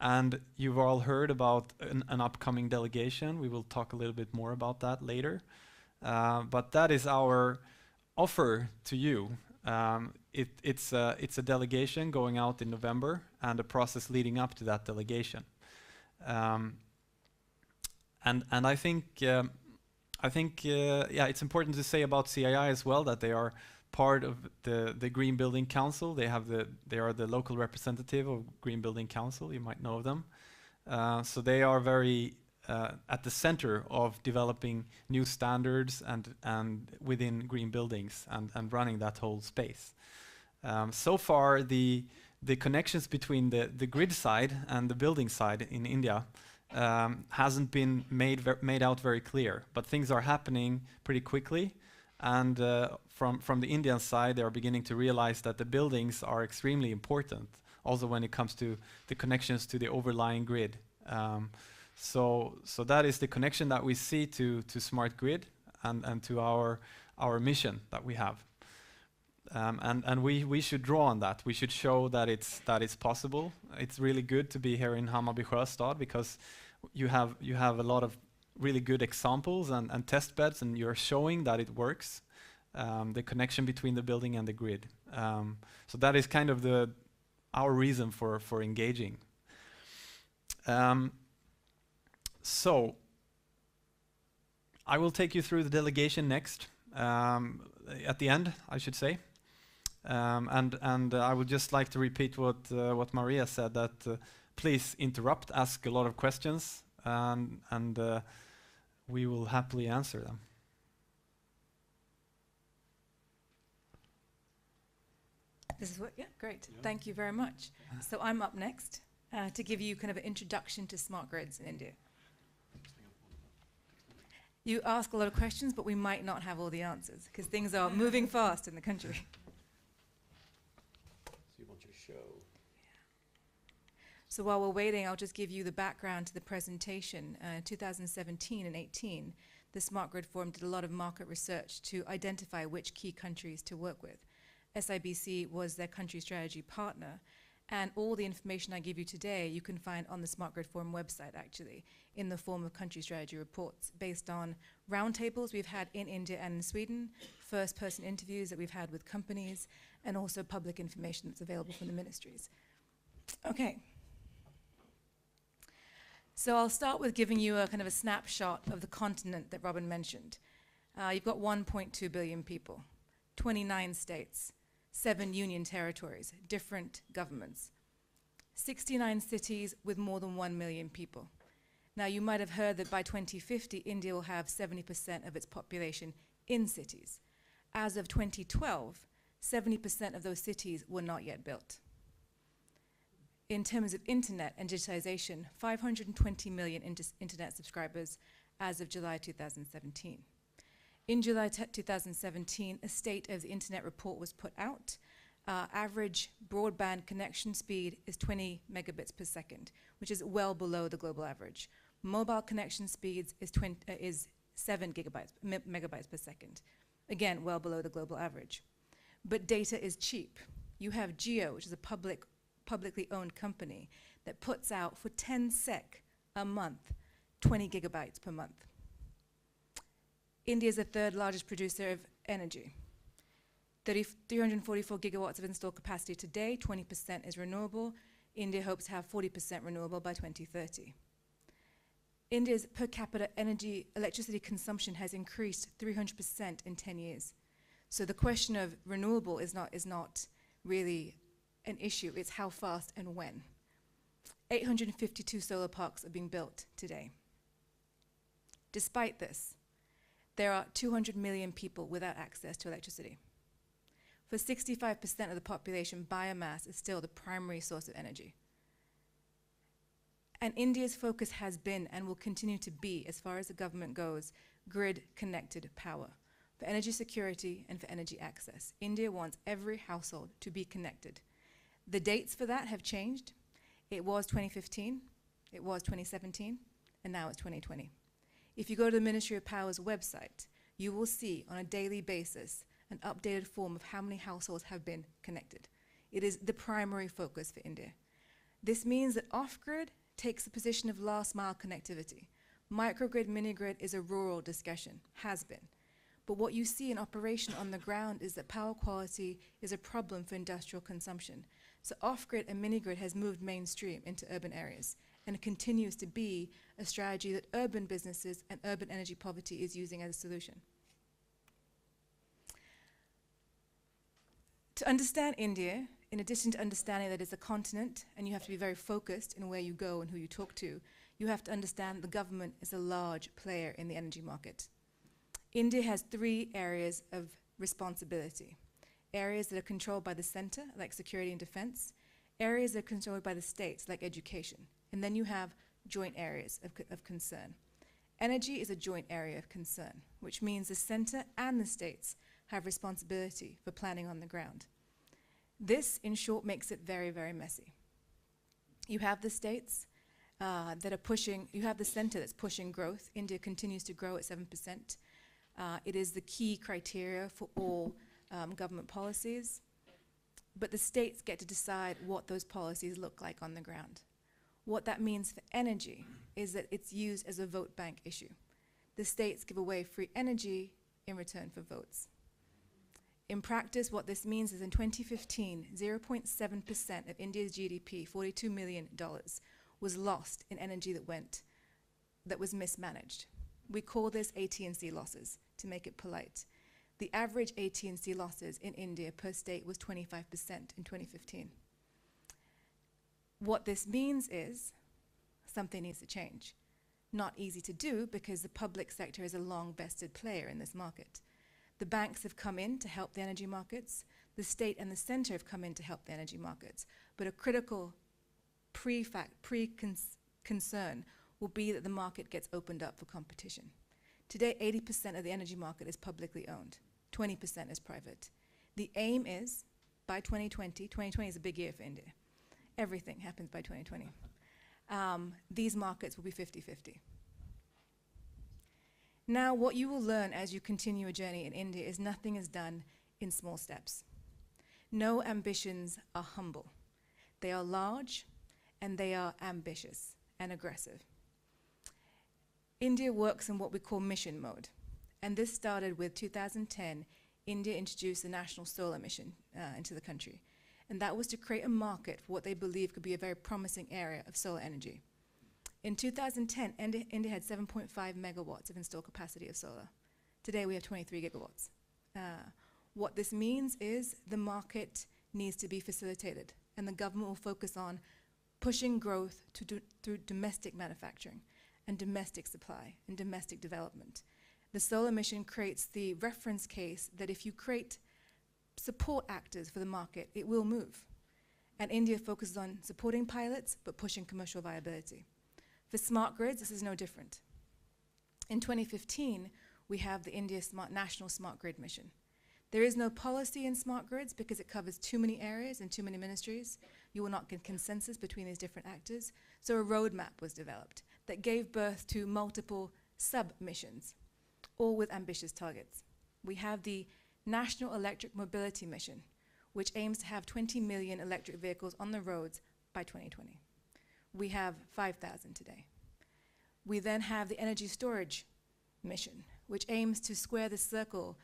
and you've all heard about an upcoming delegation. We will talk a little bit more about that later. But that is our offer to you. It's a delegation going out in November and a process leading up to that delegation. And I think it's important to say about CII as well that they are part of the Green Building Council. They are the local representative of Green Building Council. You might know them. So they are very at the center of developing new standards and within green buildings and running that whole space. So far, the connections between the grid side and the building side in India hasn't been made out very clear, but things are happening pretty quickly. And from the Indian side, they are beginning to realize that the buildings are extremely important, also when it comes to the connections to the overlying grid. So that is the connection that we see to smart grid and to our mission that we have. And we should draw on that. We should show that it's possible. It's really good to be here in Hammarby Sjöstad because you have a lot of really good examples and test beds, and you're showing that it works. The connection between the building and the grid. So that is kind of our reason for engaging. So I will take you through the delegation next, at the end, I should say. And I would just like to repeat what Maria said, that please interrupt, ask a lot of questions, and we will happily answer them. This is what, yeah, great. Yeah. Thank you very much. So I'm up next to give you kind of an introduction to smart grids in India. You ask a lot of questions, but we might not have all the answers because things are moving fast in the country. So you want your show. So while we're waiting, I'll just give you the background to the presentation. 2017 and 18, the Smart Grid Forum did a lot of market research to identify which key countries to work with. SIBC was their country strategy partner, and all the information I give you today you can find on the Smart Grid Forum website, actually, in the form of country strategy reports based on roundtables we've had in India and in Sweden, first-person interviews that we've had with companies, and also public information that's available from the ministries. Okay. So I'll start with giving you a kind of a snapshot of the continent that Robin mentioned. You've got 1.2 billion people, 29 states, 7 union territories, different governments, 69 cities with more than 1 million people. Now, you might have heard that by 2050, India will have 70% of its population in cities. As of 2012, 70% of those cities were not yet built. In terms of internet and digitization, 520 million internet subscribers as of July 2017. In July 2017, a State of the Internet report was put out. Average broadband connection speed is 20 megabits per second, which is well below the global average. Mobile connection speeds is 7 megabytes per second. Again, well below the global average. But data is cheap. You have Jio, which is a publicly owned company that puts out for 10 SEK a month, 20 gigabytes per month. India is the third largest producer of energy. 344 gigawatts of installed capacity today, 20% is renewable. India hopes to have 40% renewable by 2030. India's per capita electricity consumption has increased 300% in 10 years. So the question of renewable is not really an issue, it's how fast and when. 852 solar parks are being built today. Despite this, there are 200 million people without access to electricity. For 65% of the population, biomass is still the primary source of energy. And India's focus has been and will continue to be, as far as the government goes, grid-connected power for energy security and for energy access. India wants every household to be connected. The dates for that have changed. It was 2015, it was 2017, and now it's 2020. If you go to the Ministry of Power's website, you will see on a daily basis an updated form of how many households have been connected. It is the primary focus for India. This means that off-grid takes the position of last mile connectivity. Microgrid, mini-grid is a rural discussion, has been. But what you see in operation on the ground is that power quality is a problem for industrial consumption. So off-grid and mini-grid has moved mainstream into urban areas and continues to be a strategy that urban businesses and urban energy poverty is using as a solution. To understand India, in addition to understanding that it's a continent and you have to be very focused in where you go and who you talk to, you have to understand the government is a large player in the energy market. India has 3 areas of responsibility. Areas that are controlled by the center, like security and defense. Areas that are controlled by the states, like education. And then you have joint areas of concern. Energy is a joint area of concern, which means the center and the states have responsibility for planning on the ground. This, in short, makes it very, very messy. You have the states that are pushing, you have the center that's pushing growth. India continues to grow at 7%. It is the key criteria for all government policies. But the states get to decide what those policies look like on the ground. What that means for energy is that it's used as a vote bank issue. The states give away free energy in return for votes. In practice, what this means is in 2015, 0.7% of India's GDP, $42 million, was lost in energy that was mismanaged. We call this AT&C losses, to make it polite. The average AT&C losses in India per state was 25% in 2015. What this means is something needs to change. Not easy to do because the public sector is a long vested player in this market. The banks have come in to help the energy markets. The state and the center have come in to help the energy markets. But a critical concern will be that the market gets opened up for competition. Today, 80% of the energy market is publicly owned. 20% is private. The aim is, by 2020 is a big year for India. Everything happens by 2020. These markets will be 50-50. Now, what you will learn as you continue a journey in India is nothing is done in small steps. No ambitions are humble. They are large, and they are ambitious and aggressive. India works in what we call mission mode. And this started with 2010, India introduced the National Solar Mission into the country. And that was to create a market for what they believe could be a very promising area of solar energy. In 2010, India had 7.5 megawatts of installed capacity of solar. Today we have 23 gigawatts. What this means is the market needs to be facilitated, and the government will focus on pushing growth through domestic manufacturing and domestic supply and domestic development. The solar mission creates the reference case that if you create support actors for the market, it will move. And India focuses on supporting pilots, but pushing commercial viability. For smart grids, this is no different. In 2015, we have the India National Smart Grid Mission. There is no policy in smart grids because it covers too many areas and too many ministries. You will not get consensus between these different actors. So a roadmap was developed that gave birth to multiple sub-missions, all with ambitious targets. We have the National Electric Mobility Mission, which aims to have 20 million electric vehicles on the roads by 2020. We have 5,000 today. We then have the Energy Storage Mission, which aims to square the circle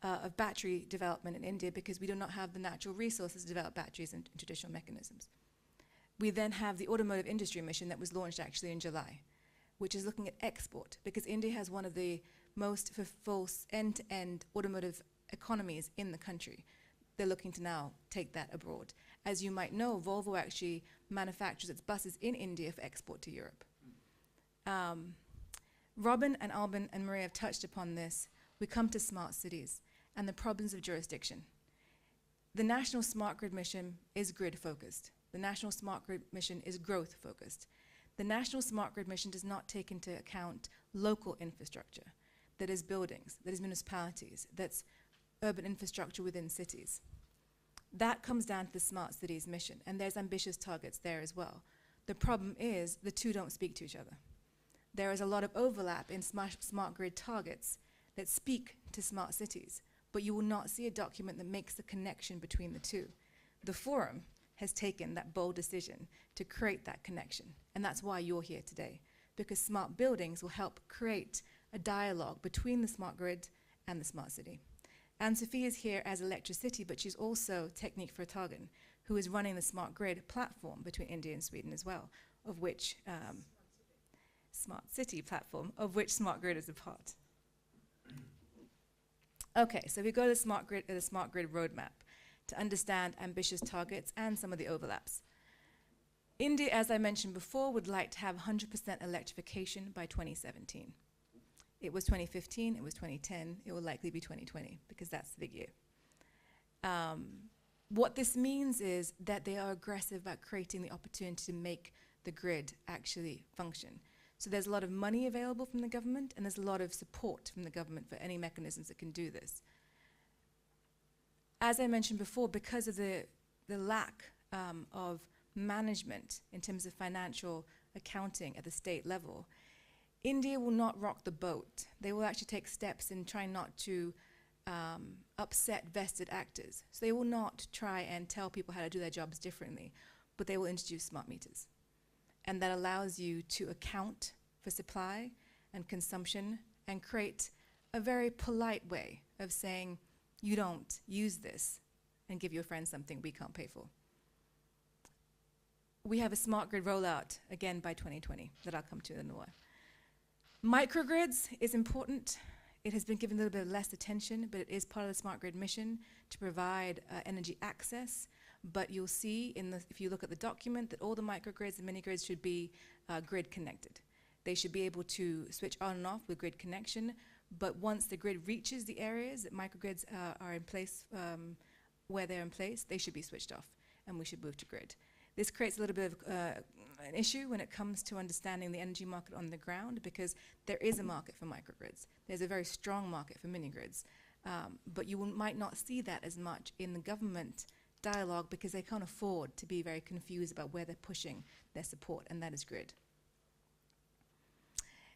of battery development in India because we do not have the natural resources to develop batteries in traditional mechanisms. We then have the Automotive Industry Mission that was launched actually in July, which is looking at export because India has one of the most full end-to-end automotive economies in the country. They're looking to now take that abroad. As you might know, Volvo actually manufactures its buses in India for export to Europe. Robin and Albin and Maria have touched upon this. We come to smart cities and the problems of jurisdiction. The National Smart Grid Mission is grid-focused. The National Smart Grid Mission is growth-focused. The National Smart Grid Mission does not take into account local infrastructure, that is buildings, that is municipalities, that's urban infrastructure within cities. That comes down to the Smart Cities mission, and there's ambitious targets there as well. The problem is the two don't speak to each other. There is a lot of overlap in smart grid targets that speak to smart cities, but you will not see a document that makes the connection between the two. The Forum has taken that bold decision to create that connection, and that's why you're here today, because smart buildings will help create a dialogue between the smart grid and the smart city. Anne-Sophie is here as Electricity, but she's also Technique for Targan, who is running the smart grid platform between India and Sweden as well, of which smart city platform, of which smart grid is a part. Okay, so we go to the smart grid roadmap to understand ambitious targets and some of the overlaps. India, as I mentioned before, would like to have 100% electrification by 2017. It was 2015, it was 2010, it will likely be 2020 because that's the big year. What this means is that they are aggressive about creating the opportunity to make the grid actually function. So there's a lot of money available from the government and there's a lot of support from the government for any mechanisms that can do this. As I mentioned before, because of the lack of management in terms of financial accounting at the state level, India will not rock the boat. They will actually take steps in trying not to upset vested actors. So they will not try and tell people how to do their jobs differently, but they will introduce smart meters. And that allows you to account for supply and consumption and create a very polite way of saying, you don't use this and give your friends something we can't pay for. We have a smart grid rollout, again, by 2020, that I'll come to in a while. Microgrids is important. It has been given a little bit less attention, but it is part of the smart grid mission to provide energy access. But you'll see, if you look at the document, that all the microgrids and mini-grids should be grid connected. They should be able to switch on and off with grid connection, but once the grid reaches the areas that microgrids are in place, where they're in place, they should be switched off, and we should move to grid. This creates a little bit of an issue when it comes to understanding the energy market on the ground, because there is a market for microgrids. There's a very strong market for mini-grids, but you might not see that as much in the government dialogue because they can't afford to be very confused about where they're pushing their support, and that is grid.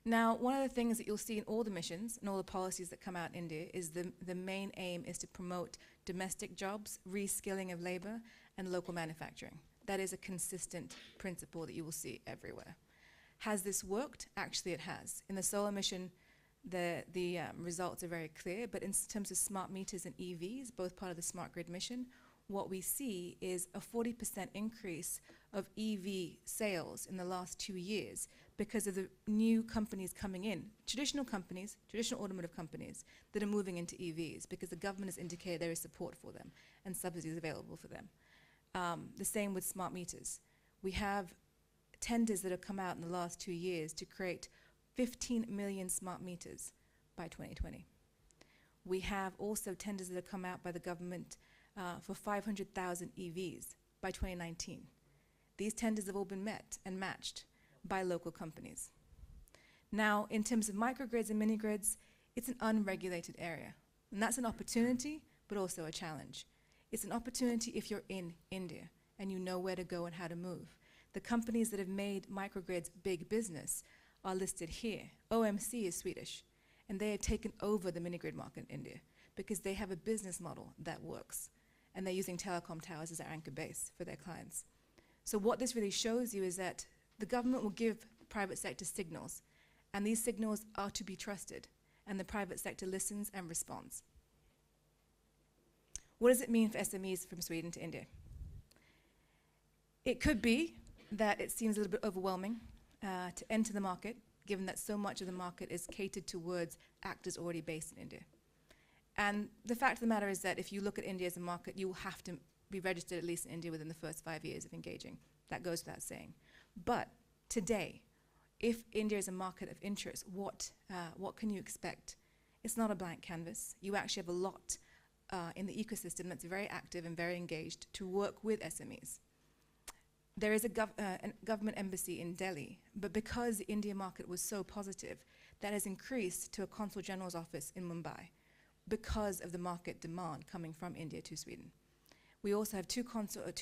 Now, one of the things that you'll see in all the missions and all the policies that come out in India is the main aim is to promote domestic jobs, reskilling of labor, and local manufacturing. That is a consistent principle that you will see everywhere. Has this worked? Actually, it has. In the solar mission, the results are very clear, but in terms of smart meters and EVs, both part of the smart grid mission, what we see is a 40% increase of EV sales in the last 2 years because of the new companies coming in, traditional companies, traditional automotive companies that are moving into EVs because the government has indicated there is support for them and subsidies available for them. The same with smart meters. We have tenders that have come out in the last 2 years to create 15 million smart meters by 2020. We have also tenders that have come out by the government for 500,000 EVs by 2019. These tenders have all been met and matched by local companies. Now, in terms of microgrids and mini-grids, it's an unregulated area. And that's an opportunity, but also a challenge. It's an opportunity if you're in India and you know where to go and how to move. The companies that have made microgrids big business are listed here. OMC is Swedish, and they have taken over the mini-grid market in India because they have a business model that works, and they're using telecom towers as their anchor base for their clients. So what this really shows you is that the government will give private sector signals, and these signals are to be trusted, and the private sector listens and responds. What does it mean for SMEs from Sweden to India? It could be that it seems a little bit overwhelming to enter the market, given that so much of the market is catered towards actors already based in India. And the fact of the matter is that if you look at India as a market, you will have to be registered at least in India within the first 5 years of engaging. That goes without saying. But today, if India is a market of interest, what can you expect? It's not a blank canvas. You actually have a lot in the ecosystem that's very active and very engaged to work with SMEs. There is a government embassy in Delhi, but because the India market was so positive, that has increased to a Consul General's office in Mumbai because of the market demand coming from India to Sweden. We also have two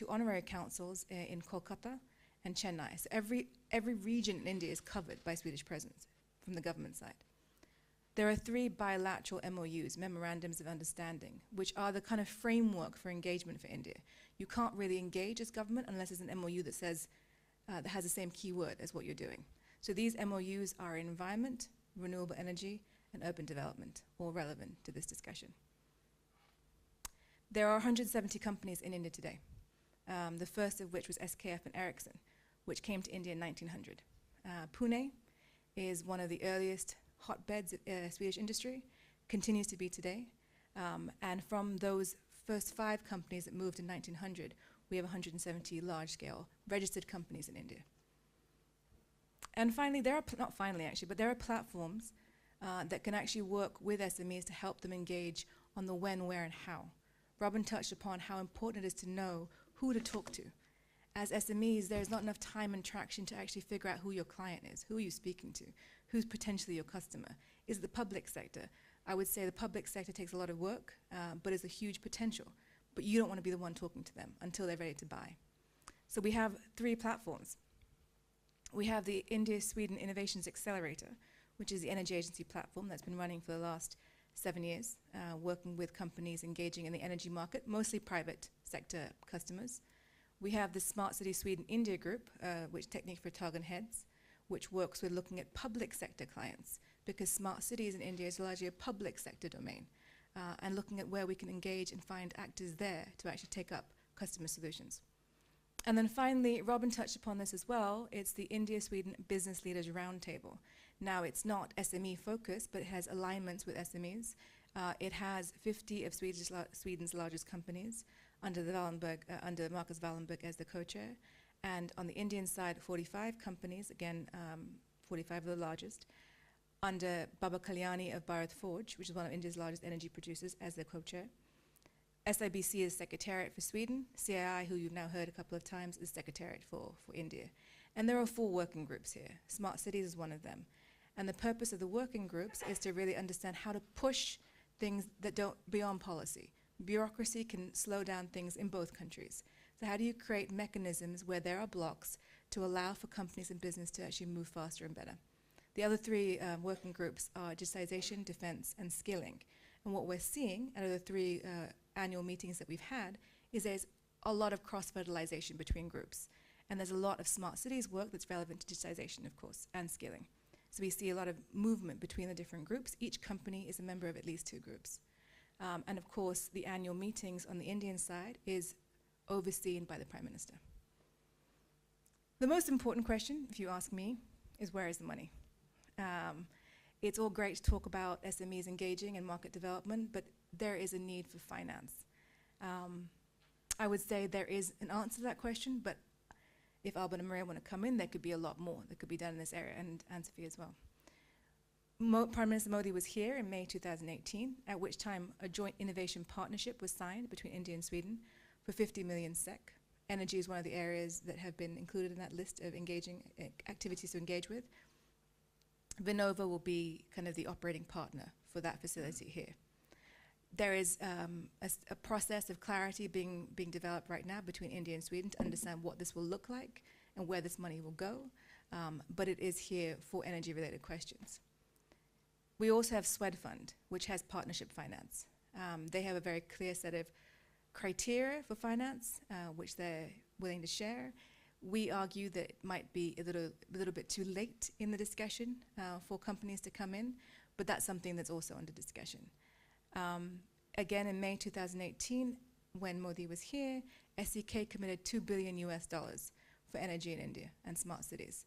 honorary consuls in Kolkata and Chennai. So every region in India is covered by Swedish presence from the government side. There are 3 bilateral MOUs, Memorandums of Understanding, which are the kind of framework for engagement for India. You can't really engage as government unless there's an MOU that says, that has the same keyword as what you're doing. So these MOUs are environment, renewable energy, and urban development, all relevant to this discussion. There are 170 companies in India today, the first of which was SKF and Ericsson, which came to India in 1900. Pune is one of the earliest hotbeds of Swedish industry, continues to be today. And from those first 5 companies that moved in 1900, we have 170 large-scale registered companies in India. And finally, there are platforms that can actually work with SMEs to help them engage on the when, where, and how. Robin touched upon how important it is to know who to talk to. As SMEs, there's not enough time and traction to actually figure out who your client is, who are you speaking to, who's potentially your customer. Is it the public sector? I would say the public sector takes a lot of work, but is a huge potential. But you don't want to be the one talking to them until they're ready to buy. So we have 3 platforms. We have the India-Sweden Innovations Accelerator, which is the energy agency platform that's been running for the last 7 years, working with companies engaging in the energy market, mostly private sector customers. We have the Smart City Sweden India group, which Technique for Target heads, which works with looking at public sector clients, because smart cities in India is largely a public sector domain, and looking at where we can engage and find actors there to actually take up customer solutions. And then finally, Robin touched upon this as well, it's the India-Sweden Business Leaders Roundtable. Now, it's not SME focused, but it has alignments with SMEs. It has 50 of Sweden's largest companies under Marcus Wallenberg as the co-chair. And on the Indian side, 45 companies, again, 45 of the largest, under Baba Kalyani of Bharat Forge, which is one of India's largest energy producers, as their co-chair. SIBC is Secretariat for Sweden. CII, who you've now heard a couple of times, is Secretariat for India. And there are 4 working groups here. Smart Cities is one of them. And the purpose of the working groups is to really understand how to push things that don't beyond policy. Bureaucracy can slow down things in both countries. So how do you create mechanisms where there are blocks to allow for companies and business to actually move faster and better? The other 3 working groups are digitization, defense, and skilling. And what we're seeing out of the 3 annual meetings that we've had is there's a lot of cross-fertilization between groups. And there's a lot of smart cities work that's relevant to digitization, of course, and skilling. So we see a lot of movement between the different groups. Each company is a member of at least 2 groups. And of course, the annual meetings on the Indian side is overseen by the Prime Minister. The most important question, if you ask me, is where is the money? It's all great to talk about SMEs engaging and market development, but there is a need for finance. I would say there is an answer to that question, but if Albin and Maria want to come in, there could be a lot more that could be done in this area, and Anne-Sophie as well. Prime Minister Modi was here in May 2018, at which time a joint innovation partnership was signed between India and Sweden for 50 million SEK. Energy is one of the areas that have been included in that list of engaging activities to engage with. Vinnova will be kind of the operating partner for that facility here. There is a process of clarity being developed right now between India and Sweden to understand what this will look like and where this money will go, but it is here for energy-related questions. We also have Swedfund, which has partnership finance. They have a very clear set of criteria for finance, which they're willing to share. We argue that it might be a little bit too late in the discussion for companies to come in, but that's something that's also under discussion. Again, in May 2018, when Modi was here, SEK committed $2 billion for energy in India and smart cities.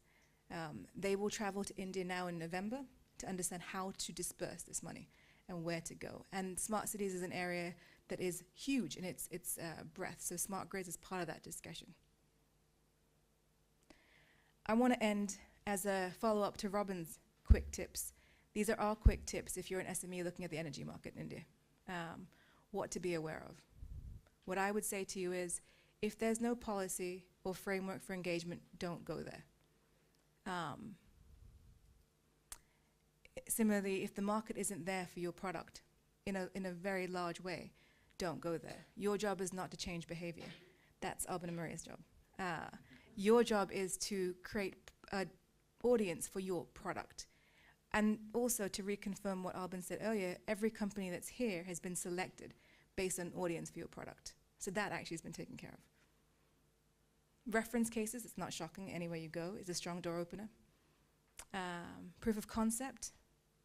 They will travel to India now in November to understand how to disperse this money and where to go. And smart cities is an area that is huge in its breadth, so smart grids is part of that discussion. I want to end as a follow-up to Robin's quick tips. These are our quick tips if you're an SME looking at the energy market in India, what to be aware of. What I would say to you is, if there's no policy or framework for engagement, don't go there. Similarly, if the market isn't there for your product in a very large way, don't go there. Your job is not to change behavior. That's Albin and Maria's job. Your job is to create an audience for your product. And also to reconfirm what Albin said earlier, every company that's here has been selected based on audience for your product. So that actually has been taken care of. Reference cases, it's not shocking, anywhere you go, is a strong door opener. Proof of concept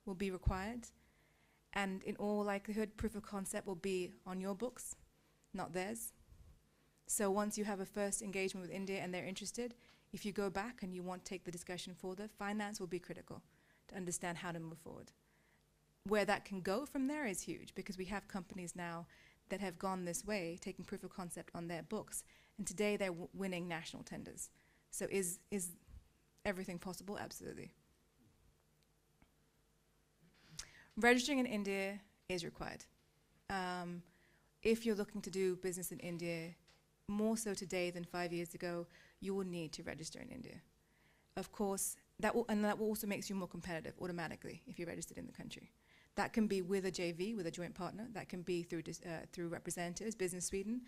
will be required. And in all likelihood, proof of concept will be on your books, not theirs. So once you have a first engagement with India and they're interested, if you go back and you want to take the discussion further, finance will be critical to understand how to move forward. Where that can go from there is huge, because we have companies now that have gone this way, taking proof of concept on their books, and today they're winning national tenders. So is everything possible? Absolutely. Registering in India is required. If you're looking to do business in India, more so today than 5 years ago, you will need to register in India. Of course, that will also makes you more competitive automatically if you're registered in the country. That can be with a JV, with a joint partner. That can be through representatives. Business Sweden,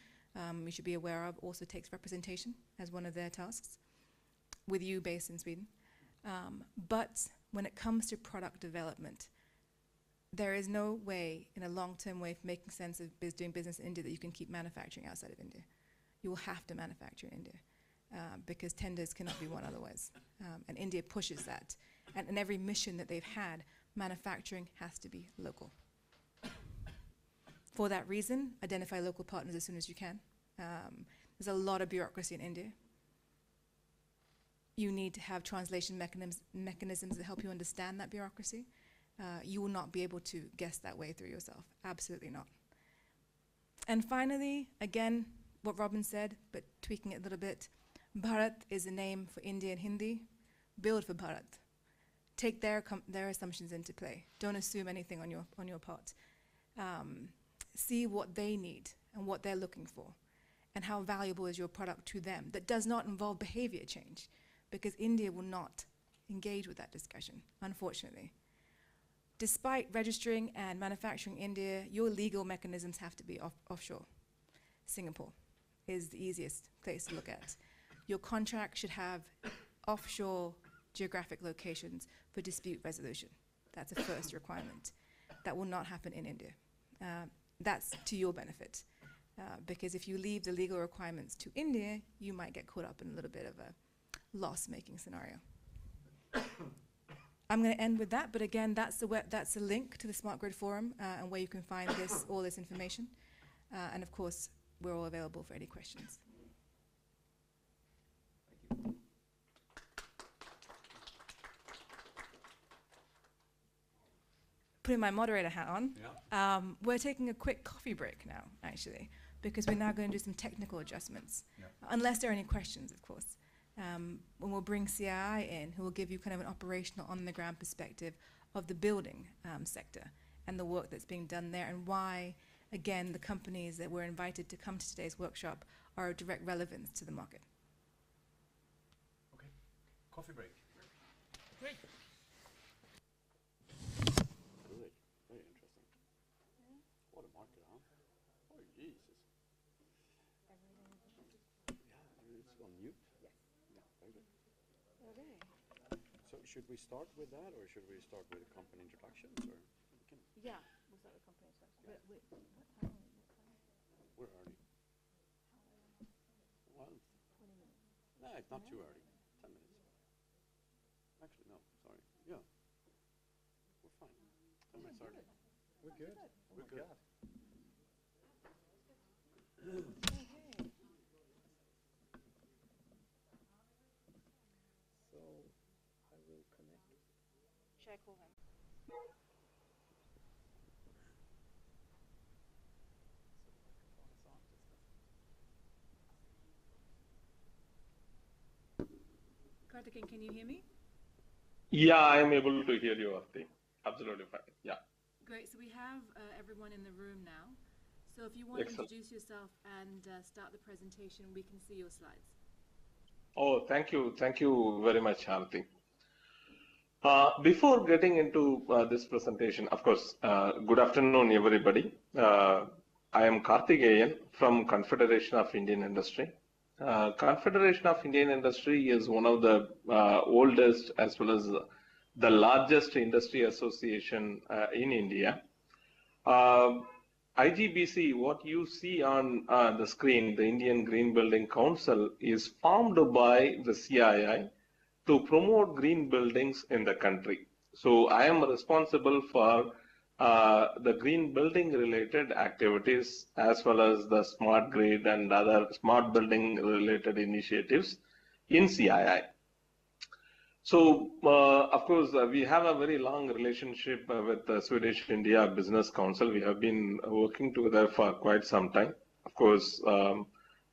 you should be aware of, also takes representation as one of their tasks, with you based in Sweden. But when it comes to product development, there is no way, in a long-term way, of making sense of doing business in India that you can keep manufacturing outside of India. You will have to manufacture in India because tenders cannot be won otherwise. And India pushes that. And in every mission that they've had, manufacturing has to be local. For that reason, identify local partners as soon as you can. There's a lot of bureaucracy in India. You need to have translation mechanisms that help you understand that bureaucracy. You will not be able to guess that way through yourself. Absolutely not. And finally, again, what Robin said, but tweaking it a little bit, Bharat is a name for India in Hindi. Build for Bharat. Take their assumptions into play. Don't assume anything on your part. See what they need and what they're looking for, and how valuable is your product to them. That does not involve behavior change, because India will not engage with that discussion, unfortunately. Despite registering and manufacturing in India, your legal mechanisms have to be offshore. Singapore is the easiest place to look at. Your contract should have offshore geographic locations for dispute resolution. That's a first requirement. That will not happen in India. That's to your benefit, because if you leave the legal requirements to India, you might get caught up in a little bit of a loss-making scenario. I'm going to end with that, but again, that's a link to the Smart Grid Forum and where you can find all this information. And of course, we're all available for any questions. Putting my moderator hat on, Yeah. We're taking a quick coffee break now, actually, because we're now going to do some technical adjustments, Yeah. Unless there are any questions, of course. When we'll bring CII in, who will give you kind of an operational, on-the-ground perspective of the building sector and the work that's being done there, and why, again, the companies that were invited to come to today's workshop are of direct relevance to the market. Okay. Coffee break. Great. Good. Very interesting. What a market, huh? Oh, Jesus. Yeah, it's on mute? Yes. Yeah, very good. Okay. So should we start with that, or should we start with company introductions, or? We can, Yeah, we'll start with company introduction. Yeah. What time? we're early. Well, 20 minutes. no, it's not too early. 10 minutes. Actually, no, sorry. Yeah. We're fine. 10 minutes early. We're good. We're good. Okay. So, I will connect. Should I call him? Karthikeyan, can you hear me? Yeah, I am able to hear you, Arti. Absolutely fine. Yeah. Great. So we have everyone in the room now. So if you want to Excellent. introduce yourself and start the presentation, we can see your slides. Oh, thank you. Thank you very much, Arti. Before getting into this presentation, of course, good afternoon, everybody. I am Karthikeyan from Confederation of Indian Industry. Confederation of Indian Industry is one of the oldest as well as the largest industry association in India. IGBC, what you see on the screen, the Indian Green Building Council, is formed by the CII to promote green buildings in the country. So I am responsible for the green building related activities as well as the smart grid and other smart building related initiatives in CII. So, of course, we have a very long relationship with the Swedish India Business Council. We have been working together for quite some time. Of course,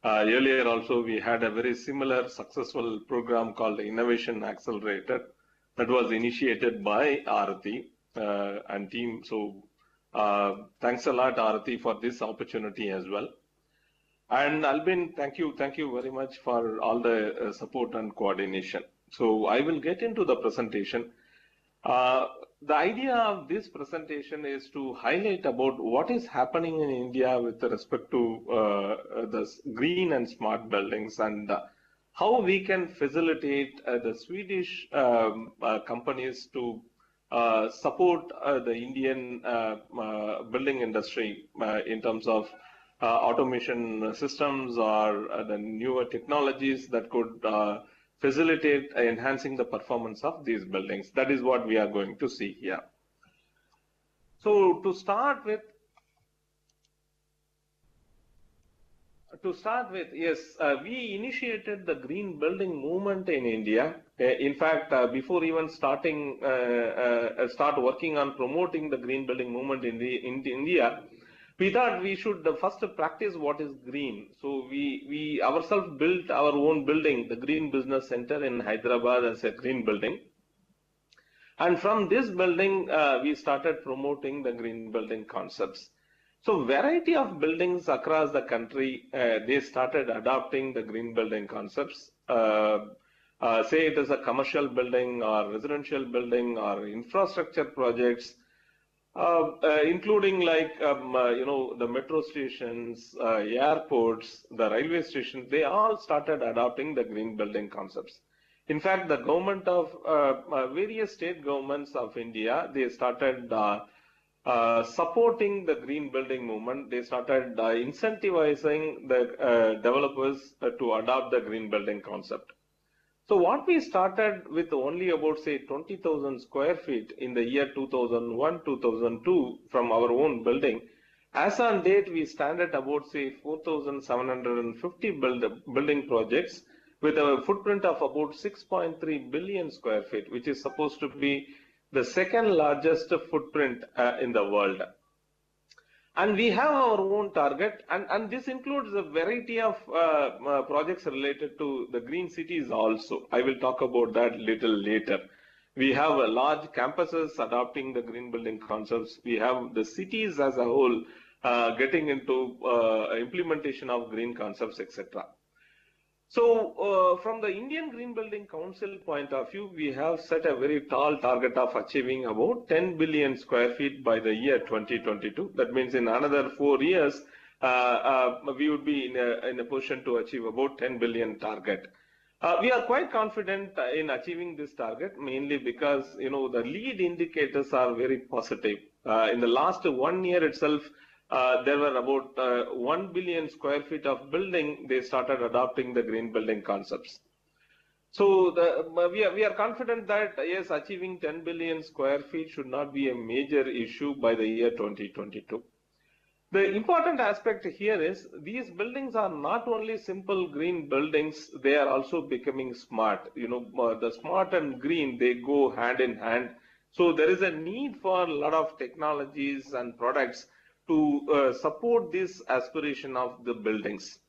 earlier also we had a very similar successful program called the Innovation Accelerator that was initiated by Aarti and team. So, thanks a lot, Aarti, for this opportunity as well. And Albin, thank you very much for all the support and coordination. So I will get into the presentation. The idea of this presentation is to highlight about what is happening in India with respect to the green and smart buildings and how we can facilitate the Swedish companies to support the Indian building industry in terms of automation systems or the newer technologies that could facilitate enhancing the performance of these buildings. That is what we are going to see here. So to start with, yes, we initiated the green building movement in India. In fact, before even start working on promoting the green building movement in India, we thought we should first practice what is green. So we ourselves built our own building, the Green Business Center in Hyderabad as a green building. And from this building, we started promoting the green building concepts. So variety of buildings across the country, they started adopting the green building concepts. Say it is a commercial building or residential building or infrastructure projects, including like, the metro stations, airports, the railway stations, they all started adopting the green building concepts. In fact, the government of various state governments of India, they started supporting the green building movement. They started incentivizing the developers to adopt the green building concept. So what we started with only about, say, 20,000 square feet in the year 2001, 2002 from our own building, as on date, we stand at about, say, 4,750 building projects with a footprint of about 6.3 billion square feet, which is supposed to be the second largest footprint in the world. And we have our own target, and this includes a variety of projects related to the green cities also. I will talk about that little later. We have large campuses adopting the green building concepts. We have the cities as a whole getting into implementation of green concepts, etc. So from the Indian Green Building Council point of view, we have set a very tall target of achieving about 10 billion square feet by the year 2022. That means in another 4 years, we would be in a position to achieve about 10 billion target. We are quite confident in achieving this target, mainly because the lead indicators are very positive. In the last 1 year itself, there were about 1 billion square feet of building. They started adopting the green building concepts. So we are confident that yes, achieving 10 billion square feet should not be a major issue by the year 2022. The important aspect here is these buildings are not only simple green buildings, they are also becoming smart. The smart and green, they go hand in hand. So there is a need for a lot of technologies and products to support this aspiration of the buildings.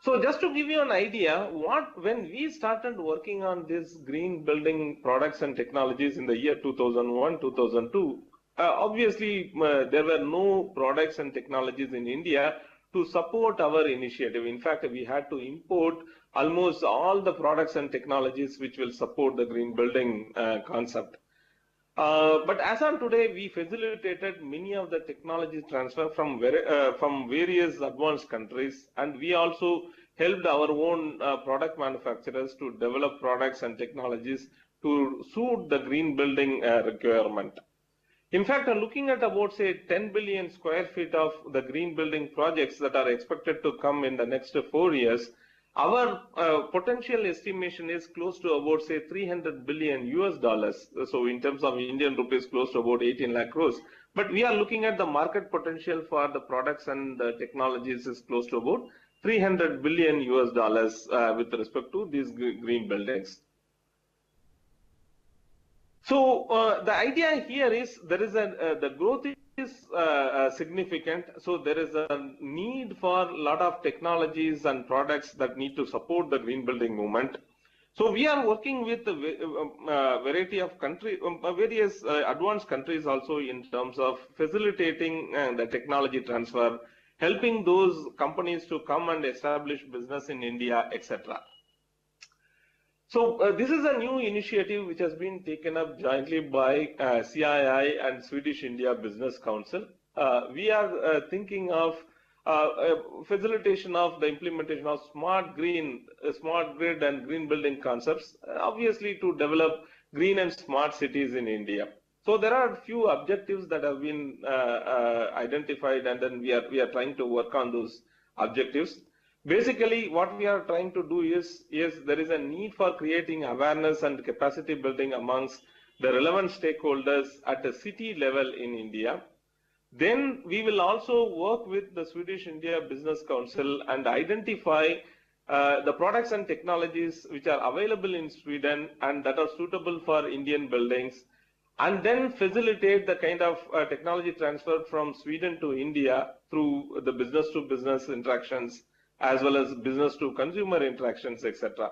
So just to give you an idea, when we started working on this green building products and technologies in the year 2001, 2002, obviously there were no products and technologies in India to support our initiative. In fact, we had to import almost all the products and technologies which will support the green building concept. But as on today, we facilitated many of the technology transfer from various advanced countries, and we also helped our own product manufacturers to develop products and technologies to suit the green building requirement. In fact, looking at about, say, 10 billion square feet of the green building projects that are expected to come in the next 4 years, our potential estimation is close to about, say, $300 billion US. So in terms of Indian rupees, close to about 18 lakh crores. But we are looking at the market potential for the products and the technologies is close to about $300 billion US with respect to these green buildings. So the idea here is there is the growth is significant. So there is a need for a lot of technologies and products that need to support the green building movement. So we are working with a variety of various advanced countries also in terms of facilitating the technology transfer, helping those companies to come and establish business in India, etc. So this is a new initiative which has been taken up jointly by CII and Swedish India Business Council. We are thinking of facilitation of the implementation of smart grid and green building concepts, obviously to develop green and smart cities in India. So there are a few objectives that have been identified, and then we are trying to work on those objectives. Basically, what we are trying to do is there is a need for creating awareness and capacity building amongst the relevant stakeholders at a city level in India. Then we will also work with the Swedish India Business Council and identify the products and technologies which are available in Sweden and that are suitable for Indian buildings, and then facilitate the kind of technology transfer from Sweden to India through the business-to-business interactions, as well as business-to-consumer interactions, etc.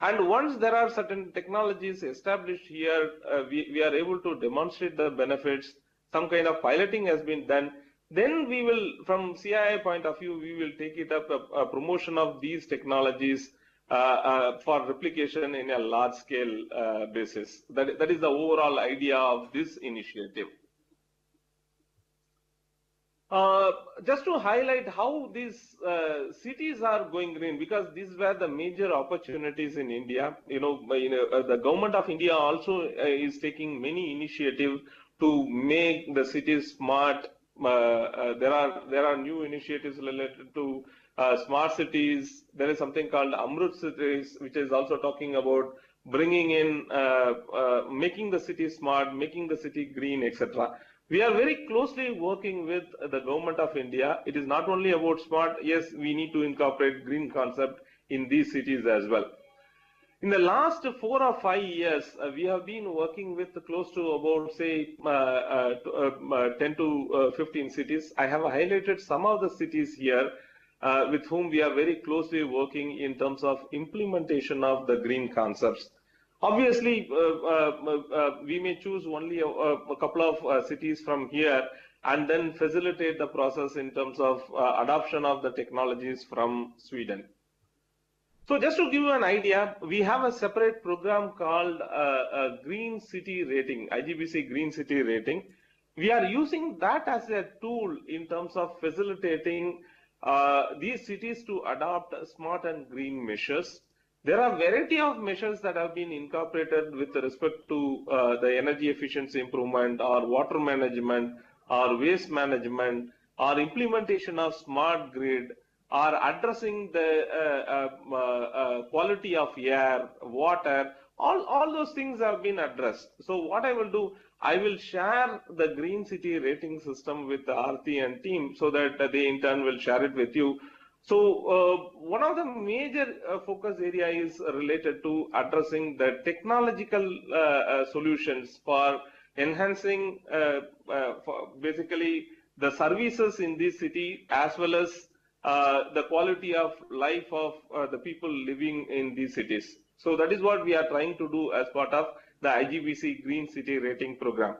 And once there are certain technologies established here, we are able to demonstrate the benefits, some kind of piloting has been done, then we will, from CII point of view, we will take it up a promotion of these technologies for replication in a large-scale basis. That is the overall idea of this initiative. Just to highlight how these cities are going green, because these were the major opportunities in India. The government of India also is taking many initiatives to make the cities smart. There are new initiatives related to smart cities. There is something called Amrut cities, which is also talking about bringing in, making the city smart, making the city green, etc. We are very closely working with the government of India. It is not only about smart, yes, we need to incorporate green concept in these cities as well. In the last 4 or 5 years, we have been working with close to about, say, 10 to 15 cities. I have highlighted some of the cities here with whom we are very closely working in terms of implementation of the green concepts. Obviously, we may choose only a couple of cities from here and then facilitate the process in terms of adoption of the technologies from Sweden. So just to give you an idea, we have a separate program called Green City Rating, IGBC Green City Rating. We are using that as a tool in terms of facilitating these cities to adopt smart and green measures. There are a variety of measures that have been incorporated with respect to the energy efficiency improvement or water management or waste management or implementation of smart grid or addressing the quality of air, water, all those things have been addressed. So what I will do, I will share the Green City rating system with the Aarti and team so that they in turn will share it with you. So one of the major focus area is related to addressing the technological solutions for enhancing for basically the services in this city as well as the quality of life of the people living in these cities. So that is what we are trying to do as part of the IGBC Green City Rating Program.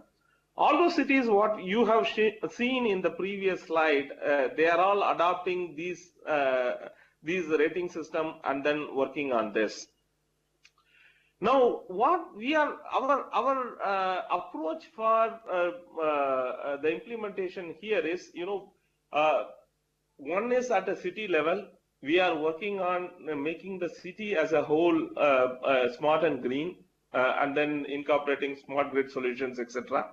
All those cities, what you have seen in the previous slide, they are all adopting these rating system and then working on this. Now, what we are our approach for the implementation here is, one is at a city level. We are working on making the city as a whole smart and green, and then incorporating smart grid solutions, etc.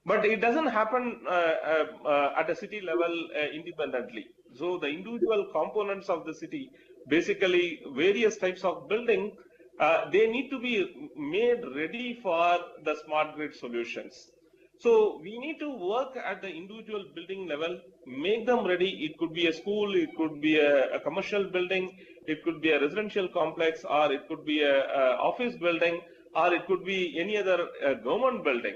But it doesn't happen at a city level independently. So the individual components of the city, basically various types of building, they need to be made ready for the smart grid solutions. So we need to work at the individual building level, make them ready. It could be a school, it could be a commercial building, it could be a residential complex, or it could be a office building, or it could be any other government building.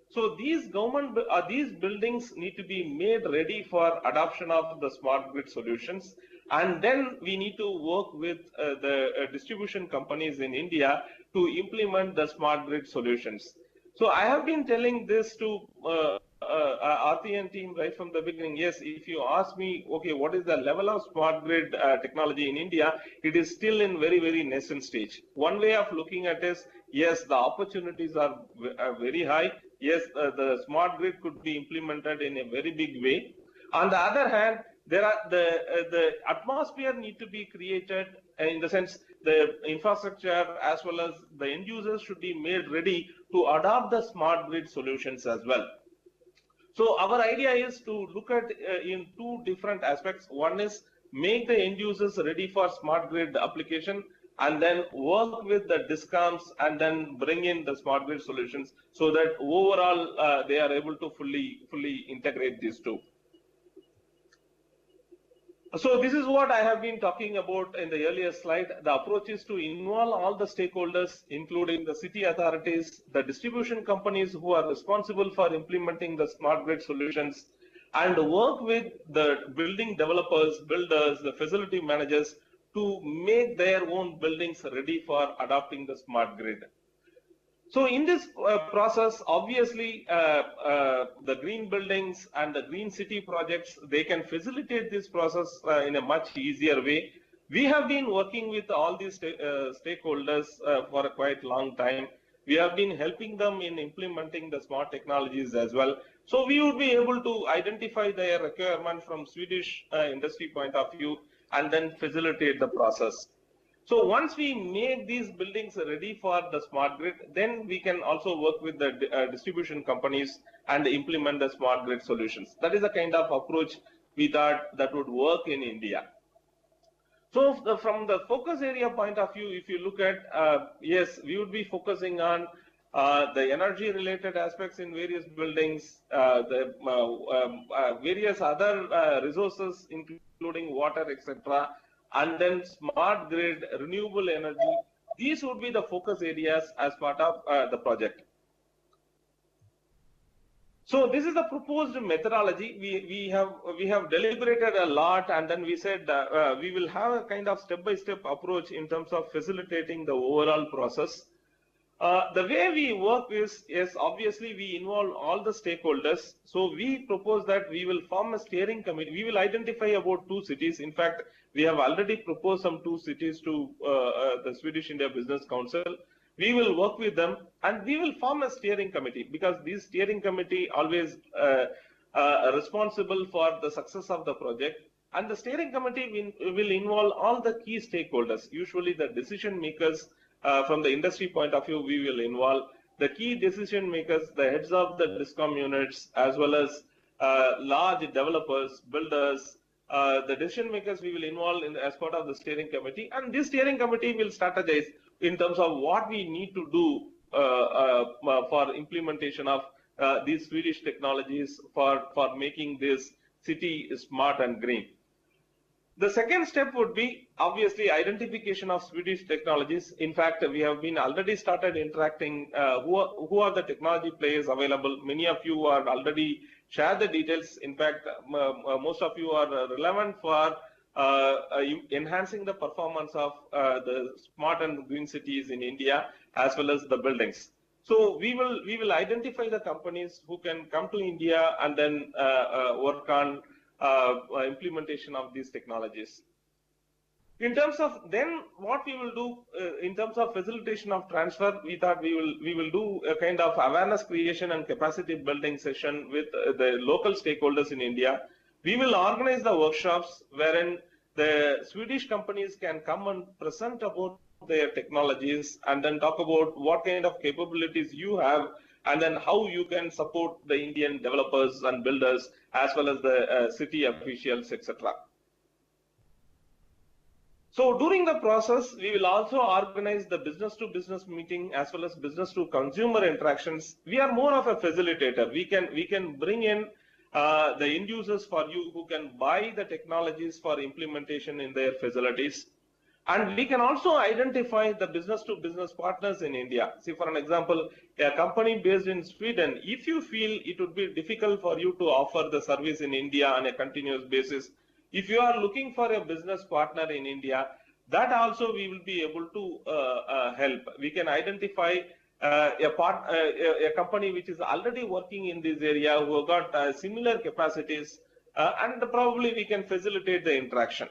So these buildings need to be made ready for adoption of the smart grid solutions. And then we need to work with the distribution companies in India to implement the smart grid solutions. So I have been telling this to Aarti and team right from the beginning. Yes, if you ask me, okay, what is the level of smart grid technology in India? It is still in very, very nascent stage. One way of looking at is, yes, the opportunities are very high. Yes, the smart grid could be implemented in a very big way. On the other hand, there are the atmosphere need to be created in the sense the infrastructure as well as the end users should be made ready to adopt the smart grid solutions as well. So our idea is to look at in two different aspects. One is make the end users ready for smart grid application, and then work with the DISCOMs and then bring in the smart grid solutions so that overall they are able to fully integrate these two. So this is what I have been talking about in the earlier slide. The approach is to involve all the stakeholders, including the city authorities, the distribution companies who are responsible for implementing the smart grid solutions, and work with the building developers, builders, the facility managers to make their own buildings ready for adopting the smart grid. So in this process, obviously, the green buildings and the green city projects, they can facilitate this process in a much easier way. We have been working with all these stakeholders for a quite long time. We have been helping them in implementing the smart technologies as well. So we would be able to identify their requirement from Swedish industry point of view and then facilitate the process. So once we make these buildings ready for the smart grid, then we can also work with the distribution companies and implement the smart grid solutions. That is the kind of approach we thought that would work in India. So from the focus area point of view, if you look at, yes, we would be focusing on the energy related aspects in various buildings, the various other resources including water, etc. And then smart grid, renewable energy. These would be the focus areas as part of the project. So this is the proposed methodology. We have deliberated a lot, and then we said we will have a kind of step-by-step approach in terms of facilitating the overall process. The way we work is, yes, obviously we involve all the stakeholders. So we propose that we will form a steering committee. We will identify about 2 cities. In fact, we have already proposed some 2 cities to the Swedish India Business Council. We will work with them and we will form a steering committee, because this steering committee always responsible for the success of the project. And the steering committee will involve all the key stakeholders, usually the decision makers. From the industry point of view, we will involve the key decision makers, the heads of the DISCOM units, as well as large developers, builders, the decision makers we will involve as part of the steering committee. And this steering committee will strategize in terms of what we need to do for implementation of these Swedish technologies for making this city smart and green. The second step would be obviously identification of Swedish technologies. In fact, we have been already started interacting who are the technology players available. Many of you are already shared the details. In fact, most of you are relevant for enhancing the performance of the smart and green cities in India, as well as the buildings. So we will identify the companies who can come to India and then work on implementation of these technologies. In terms of then what we will do in terms of facilitation of transfer, we thought we will do a kind of awareness creation and capacity building session with the local stakeholders in India. We will organize the workshops wherein the Swedish companies can come and present about their technologies and then talk about what kind of capabilities you have, and then how you can support the Indian developers and builders, as well as the city officials, etc. So during the process, we will also organize the business-to-business meeting as well as business-to-consumer interactions. We are more of a facilitator. We can bring in the end users for you who can buy the technologies for implementation in their facilities. And we can also identify the business-to-business partners in India. See, for an example, a company based in Sweden, if you feel it would be difficult for you to offer the service in India on a continuous basis, if you are looking for a business partner in India, that also we will be able to help. We can identify a company which is already working in this area, who have got similar capacities, and probably we can facilitate the interaction.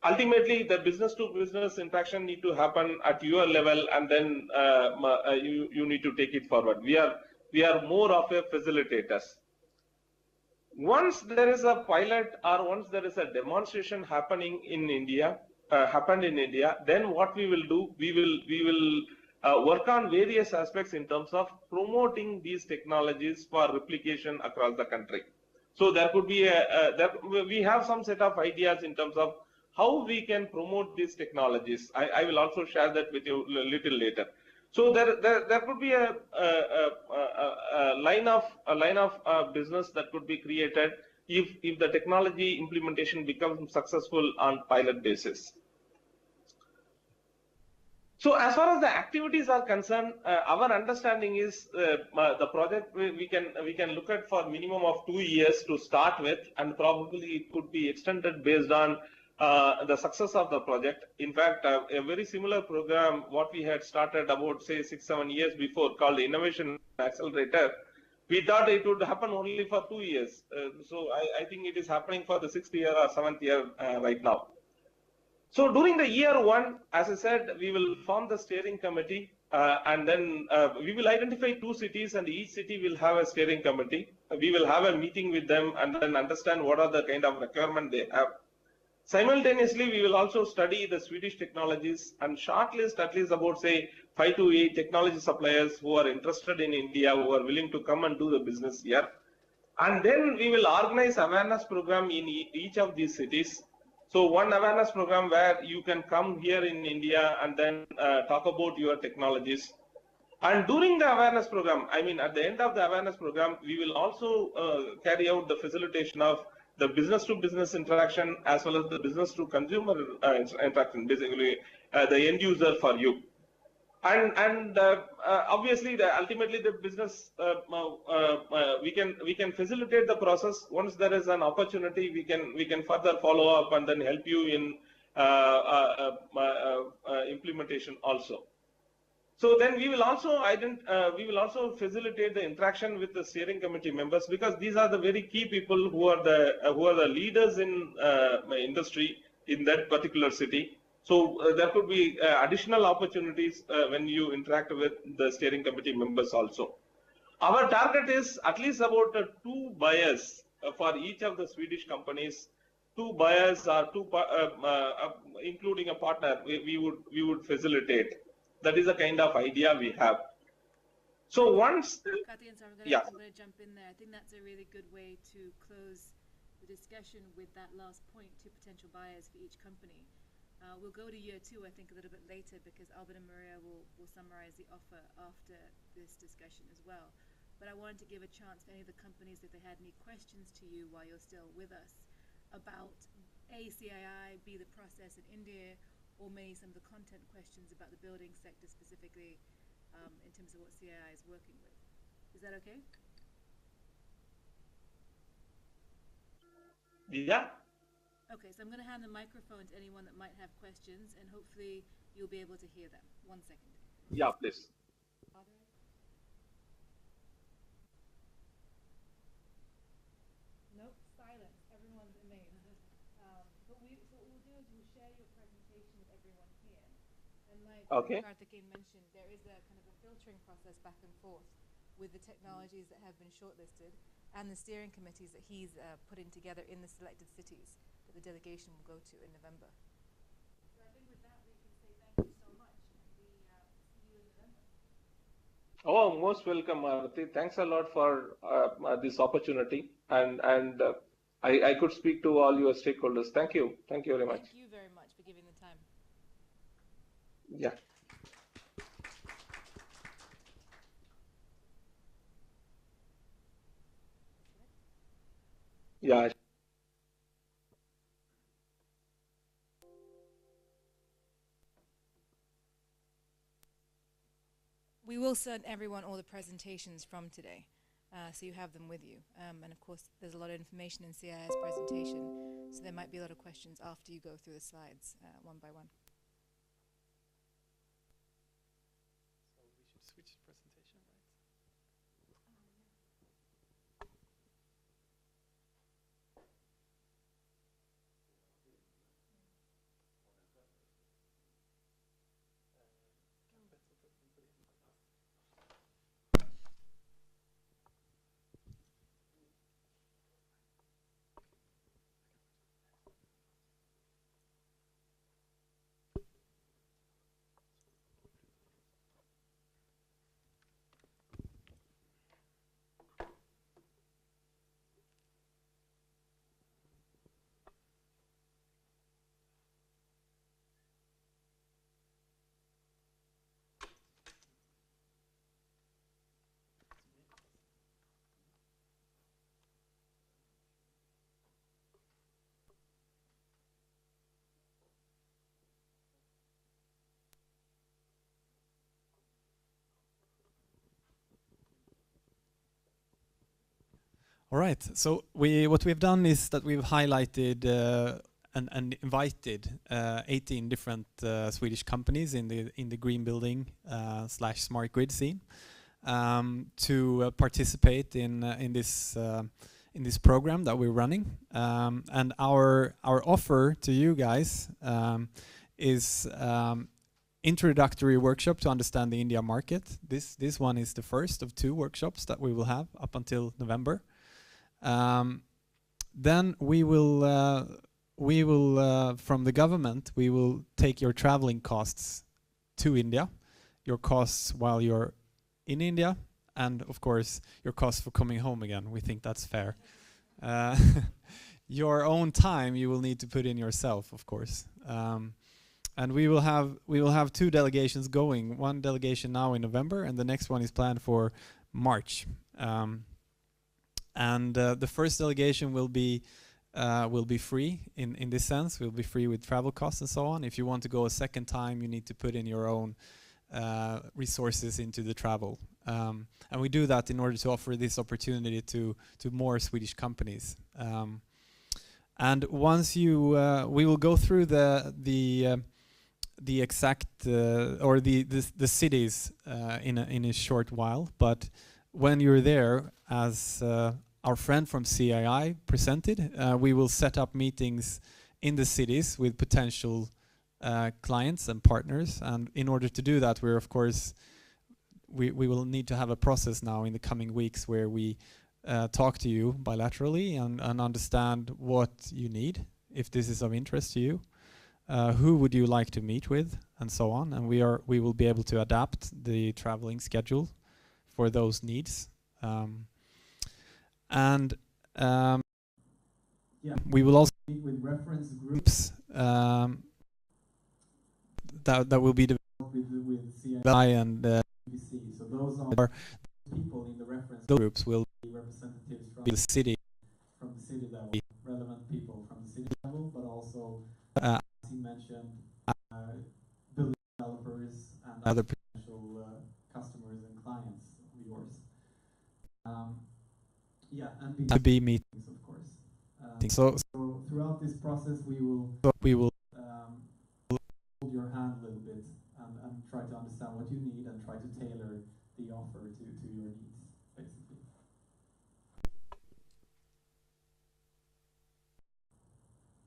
Ultimately, the business-to-business interaction need to happen at your level, and then you need to take it forward. We are more of a facilitators. Once there is a pilot or once there is a demonstration happening in India, then what we will do, we will work on various aspects in terms of promoting these technologies for replication across the country. So there could be we have some set of ideas in terms of how we can promote these technologies. I will also share that with you a little later. So there could be a line of business that could be created if the technology implementation becomes successful on pilot basis. So as far as the activities are concerned, our understanding is the project we can look at for minimum of 2 years to start with, and probably it could be extended based on the success of the project. In fact, a very similar program, what we had started about, say, 6-7 years before, called Innovation Accelerator, we thought it would happen only for 2 years. So I think it is happening for the 6th year or 7th year right now. So during the year 1, as I said, we will form the steering committee, and then we will identify 2 cities, and each city will have a steering committee. We will have a meeting with them and then understand what are the kind of requirement they have. Simultaneously, we will also study the Swedish technologies and shortlist at least about, say, 5 to 8 technology suppliers who are interested in India, who are willing to come and do the business here. And then we will organize awareness program in each of these cities. So one awareness program where you can come here in India and then talk about your technologies. And during the awareness program, I mean, at the end of the awareness program, we will also carry out the facilitation of the business-to-business interaction as well as the business-to-consumer interaction, basically the end user for you. And obviously, ultimately, the business we can facilitate the process. Once there is an opportunity, we can further follow up and then help you in implementation also. So then we will also facilitate the interaction with the steering committee members, because these are the very key people who are the leaders in industry in that particular city. So there could be additional opportunities when you interact with the steering committee members also. Our target is at least about 2 buyers for each of the Swedish companies. 2 buyers or including a partner, we would facilitate. That is the kind of idea we have. So once, Kathy, and sorry, yeah. I'm going to jump in there. I think that's a really good way to close the discussion with that last point, 2 potential buyers for each company. We'll go to year 2, I think, a little bit later, because Albin and Maria will summarize the offer after this discussion as well. But I wanted to give a chance for any of the companies, if they had any questions to you while you're still with us, about A, CII, B, the process in India, or maybe some of the content questions about the building sector specifically, in terms of what CII is working with. Is that okay? Yeah. Okay, so I'm going to hand the microphone to anyone that might have questions, and hopefully you'll be able to hear them. 1 second. Yeah, please. Nope, silence. Everyone's amazed. But what we'll do is we'll share your presentation with everyone here. And like Karthikeyan mentioned, there is a kind of a filtering process back and forth with the technologies that have been shortlisted and the steering committees that he's putting together in the selected cities that the delegation will go to in November. So I think with that we can say thank you so much, and we see you in November. Oh, most welcome, Aarti. Thanks a lot for this opportunity, and I could speak to all your stakeholders. Thank you very much. Thank you very much for giving the time. Yeah. Yeah. We will send everyone all the presentations from today, so you have them with you. And of course, there's a lot of information in CII's presentation, so there might be a lot of questions after you go through the slides one by one. So we should switch presentation, right? All right. So what we've done is that we've highlighted and invited 18 different Swedish companies in the green building / smart grid scene to participate in this program that we're running. And our offer to you guys is introductory workshop to understand the India market. This one is the first of 2 workshops that we will have up until November. Then we will from the government, we will take your traveling costs to India, your costs while you're in India, and of course your costs for coming home again. We think that's fair. Your own time you will need to put in yourself, of course. And we will have 2 delegations going. One delegation now in November, and the next one is planned for March. And the first delegation will be free in this sense. Will be free with travel costs and so on. If you want to go a second time, you need to put in your own resources into the travel. And we do that in order to offer this opportunity to more Swedish companies. And once we will go through the the exact or the cities in a short while, but when you're there, as our friend from CII presented, we will set up meetings in the cities with potential clients and partners. And in order to do that, we're of course we will need to have a process now in the coming weeks where we talk to you bilaterally and understand what you need, if this is of interest to you. Who would you like to meet with, and so on. And we will be able to adapt the traveling schedule for those needs. We will also meet with reference groups that will be developed with CII and BBC. So those are people in the reference groups will be representatives from the city level, relevant people from the city level, but also, as he mentioned, building developers and other potential customers and clients of yours. And B2B meetings, of course. So throughout this process, we will hold your hand a little bit and try to understand what you need and try to tailor the offer to your needs, basically.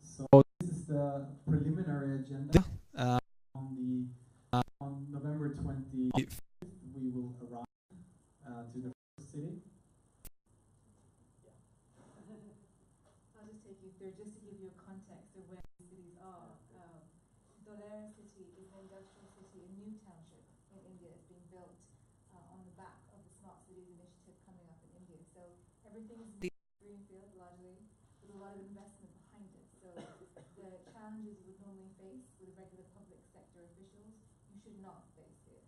So this is the preliminary agenda. On November 25th, we will arrive to the first city. I'll just take you through, just to give you a context of where the cities are. Dholera city is an industrial city, a new township in India. It's being built on the back of the Smart Cities initiative coming up in India. So everything is greenfield largely, with a lot of investment behind it. So the challenges you would normally face with regular public sector officials, you should not face here.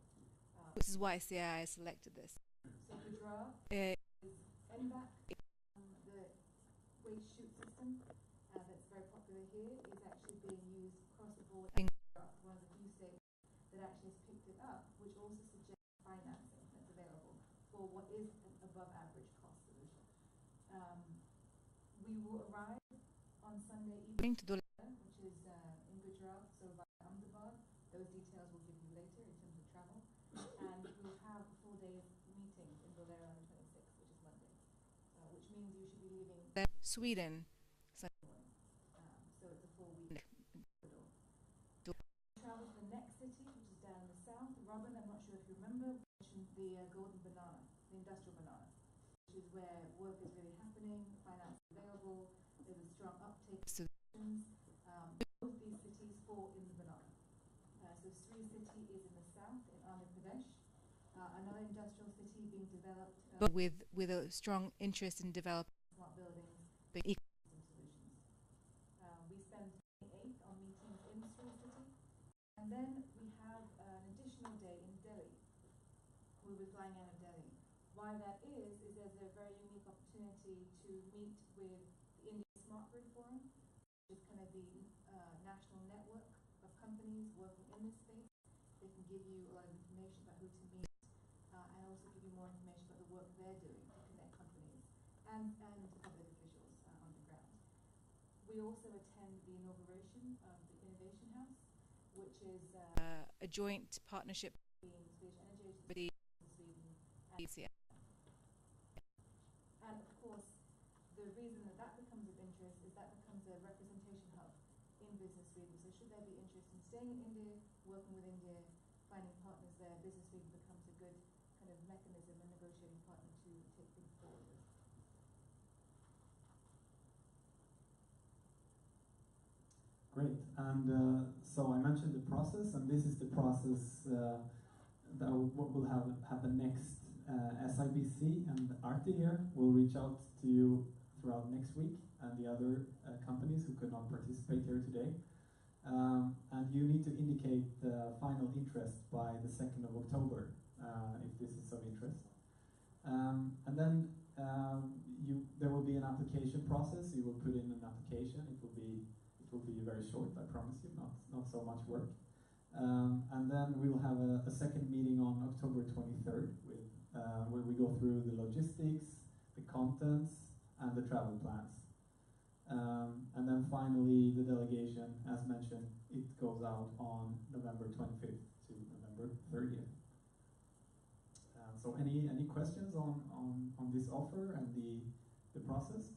This is why CII selected this. So Gujarat is NVAC, the waste chute system that's very popular here, is actually being used across the board in Gujarat, one of the few states that actually has picked it up, which also suggests financing that's available for what is an above average cost solution. We will arrive on Sunday evening to Dholera, which is in Gujarat, so via Ahmedabad. Those details we'll give you later in terms of travel. And we'll have a 4-day meeting in Dholera on the 26th, which is Monday, which means you should be leaving Sweden Sunday morning. So it's a 4-week corridor. Travel to the next city, which is down in the south. Robin, I'm not sure if you remember, mentioned the golden banana, the industrial banana, which is where work is really happening, finance is available, there's a strong uptake of solutions. Both these cities fall in the banana. So Sri City is in the south, in Andhra Pradesh. Another industrial city being developed with a strong interest in developing smart buildings, big ecosystem solutions. We spend the 8th on meetings in Sri City, and then we have an additional day in Delhi. We'll be flying out of Delhi. Why that is there's a very unique opportunity to meet with the India Smart Grid Forum, which is kind of the national network of companies working in this space. They can give you a lot of information about who to meet, and also give you more information about the work they're doing to connect companies and public officials on the ground. We also attend the inauguration of the Innovation House, which is a joint partnership between Swedish Energy Agency in Sweden and CII. And of course, the reason that becomes of interest is that becomes a representation hub in Business Sweden. So should there be interest in staying in India, working with India, finding partners there, Business Sweden becomes a good kind of mechanism and negotiating partner to take things forward with. Great. And so I mentioned the process, and this is the process that what will happen next. SIBC and Arti here will reach out to you throughout next week, and the other companies who could not participate here today. And you need to indicate final interest by the 2nd of October, if this is of interest. And then there will be an application process. You will put in an application. It will be very short, I promise you, not so much work. And then we will have a second meeting on October 23rd where we go through the logistics, the contents, and the travel plans. And then finally, the delegation, as mentioned, it goes out on November 25th to November 30th. So any questions on this offer and the process?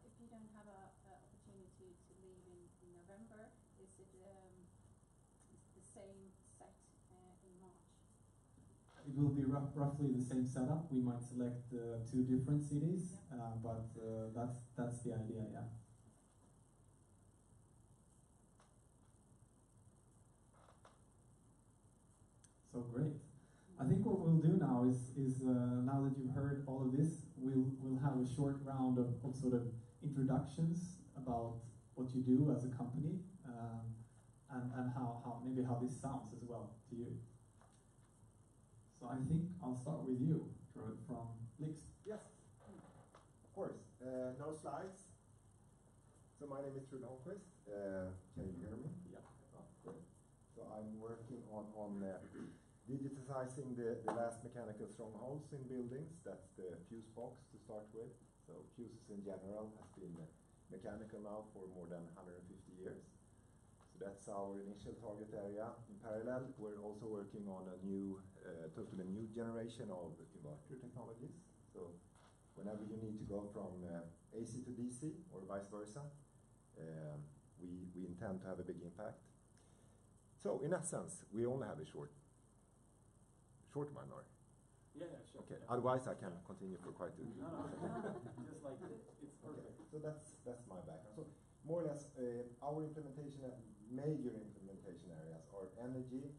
If you don't have a opportunity to leave in November, is it the same set in March? It will be roughly the same setup. We might select 2 different cities, but that's the idea, yeah. So great. I think what we'll do now is now that you've heard all of this, we'll have a short round of sort of introductions about what you do as a company, and how maybe how this sounds as well to you. So I think I'll start with you, Troy, from Lix. Yes, of course. No slides. So my name is Trude Holmqvist. Can you hear me? Yeah. Oh, great. So I'm working on digitizing the last mechanical strongholds in buildings. That's the fuse box to start with. So fuses in general has been mechanical now for more than 150 years. So that's our initial target area. In parallel, we're also working on a new, totally new generation of inverter technologies. So whenever you need to go from AC to DC or vice versa, we intend to have a big impact. So in essence, we only have a short one, or? Yeah, sure. Okay, otherwise I can continue for quite a No, just like it's perfect. Okay, so that's my background. So more or less, our major implementation areas are energy,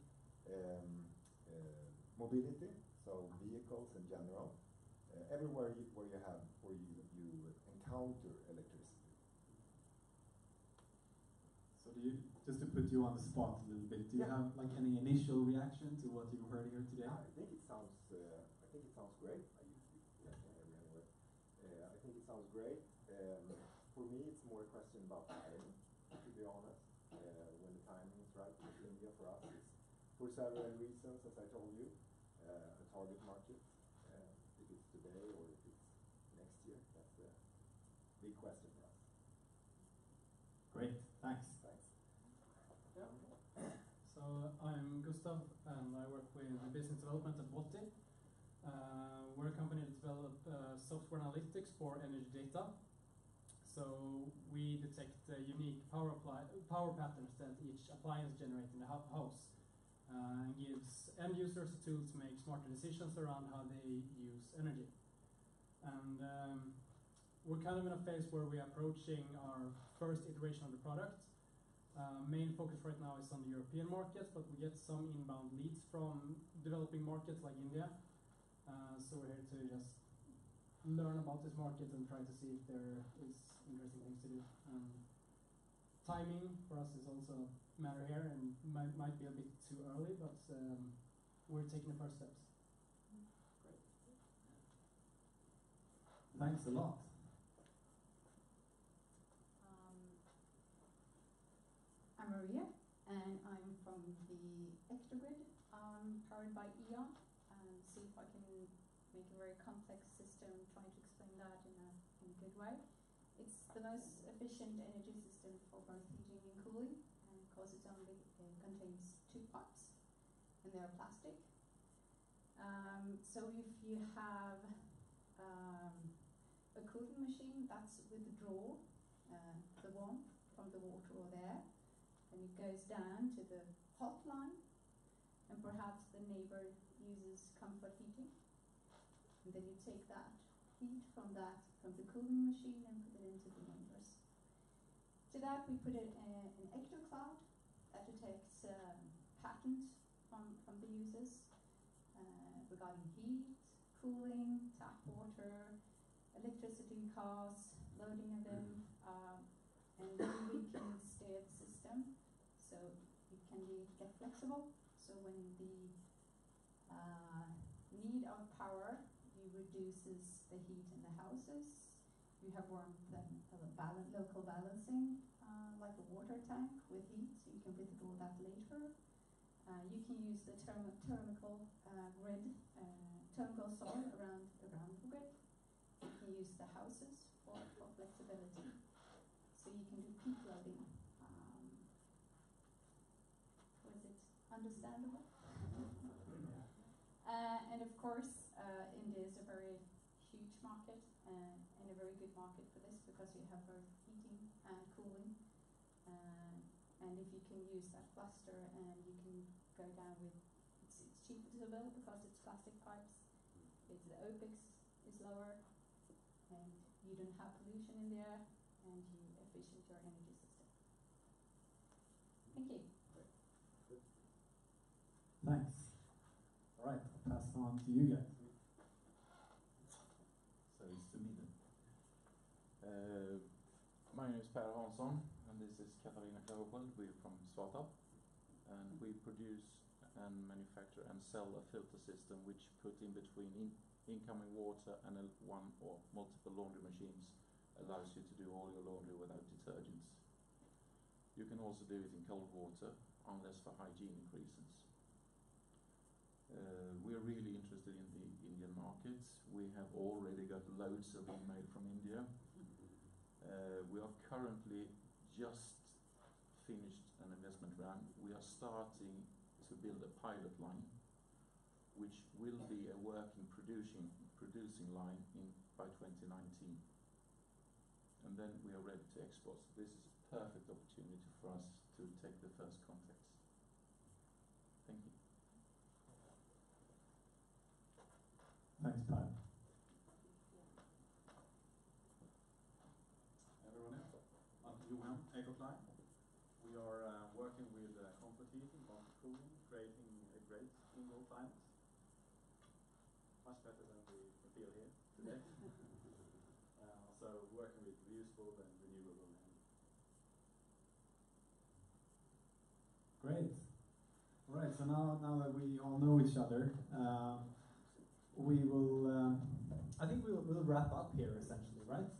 mobility, so vehicles in general, everywhere where you encounter electricity. So just to put you on the spot a little bit, do you have like any initial reaction to what you heard here today? I think it sounds great. I usually react anyway. I think it sounds great. For me, it's more a question about timing, to be honest. When the timing is right in India for us, it's for several reasons, as I told you, a target market. If it's today or if it's next year, that's the big question for us. Great, thanks. So I'm Gustav, and I work with business development at Votti. We're a company that develop software analytics for energy data. So we detect unique power patterns that each appliance generates in the house, and gives end users a tool to make smarter decisions around how they use energy. And we're kind of in a phase where we're approaching our first iteration of the product. Main focus right now is on the European markets, but we get some inbound leads from developing markets like India. So we're here to just learn about this market and try to see if there is interesting things to do. Timing for us is also a matter here, and might be a bit too early, but we're taking the first steps. Great. Thanks a lot. I'm Maria, and I'm from the Ectogrid, powered by E.ON, and see if I can make a very complex system, trying to explain that in a good way. It's the most efficient energy system for both heating and cooling, and because it only contains 2 parts, and they're plastic. So if you have a cooling machine, that's withdraw the warmth from the water or the air, and it goes down to the hot line, and perhaps the neighbor uses comfort heating, and then you take that heat from the cooling machine and put it into the neighbors. To that we put an EctoCloud that detects patterns from the users regarding heat, cooling, tap water, electricity costs, loading of them, and then we can steer the system so it can get flexible. So when the need of power reduces the heat in the houses, you have warmth and local balancing, like a water tank with heat, so you can withdraw that later. You can use the thermal grid tongal soil around the ground grid. You can use the houses for flexibility. So you can do peak loading. Was it understandable? And of course, India is a very huge market and a very good market for this because you have both heating and cooling. And if you can use that cluster and you can go down with, it's cheaper to build because it's plastic pipes. The OPEX is lower and you don't have pollution in the air and you efficient your energy system. Thank you. Thanks. All right, I'll pass it on to you guys. So it's to me then. My name is Per Hansson, and this is Katarina Klavopel. We're from Startup, and we produce and manufacture and sell a filter system which put in between incoming water and one or multiple laundry machines allows you to do all your laundry without detergents. You can also do it in cold water, unless for hygienic reasons. We're really interested in the Indian markets. We have already got loads of being made from India. We are currently just finished an investment round. We are starting to build a pilot line, which will be a working producing line by 2019. And then we are ready to export. So this is a perfect opportunity for us to take the first contacts. Thank you. Thanks, Pat. Everyone else? I'm Johan Ekoklein. We are working with comfort heating, comfort cooling, creating a great indoor climate. Much better than we feel here today. So working with reusable and renewable energy. Great. All right, so now that we all know each other, we will, I think we'll wrap up here essentially, right?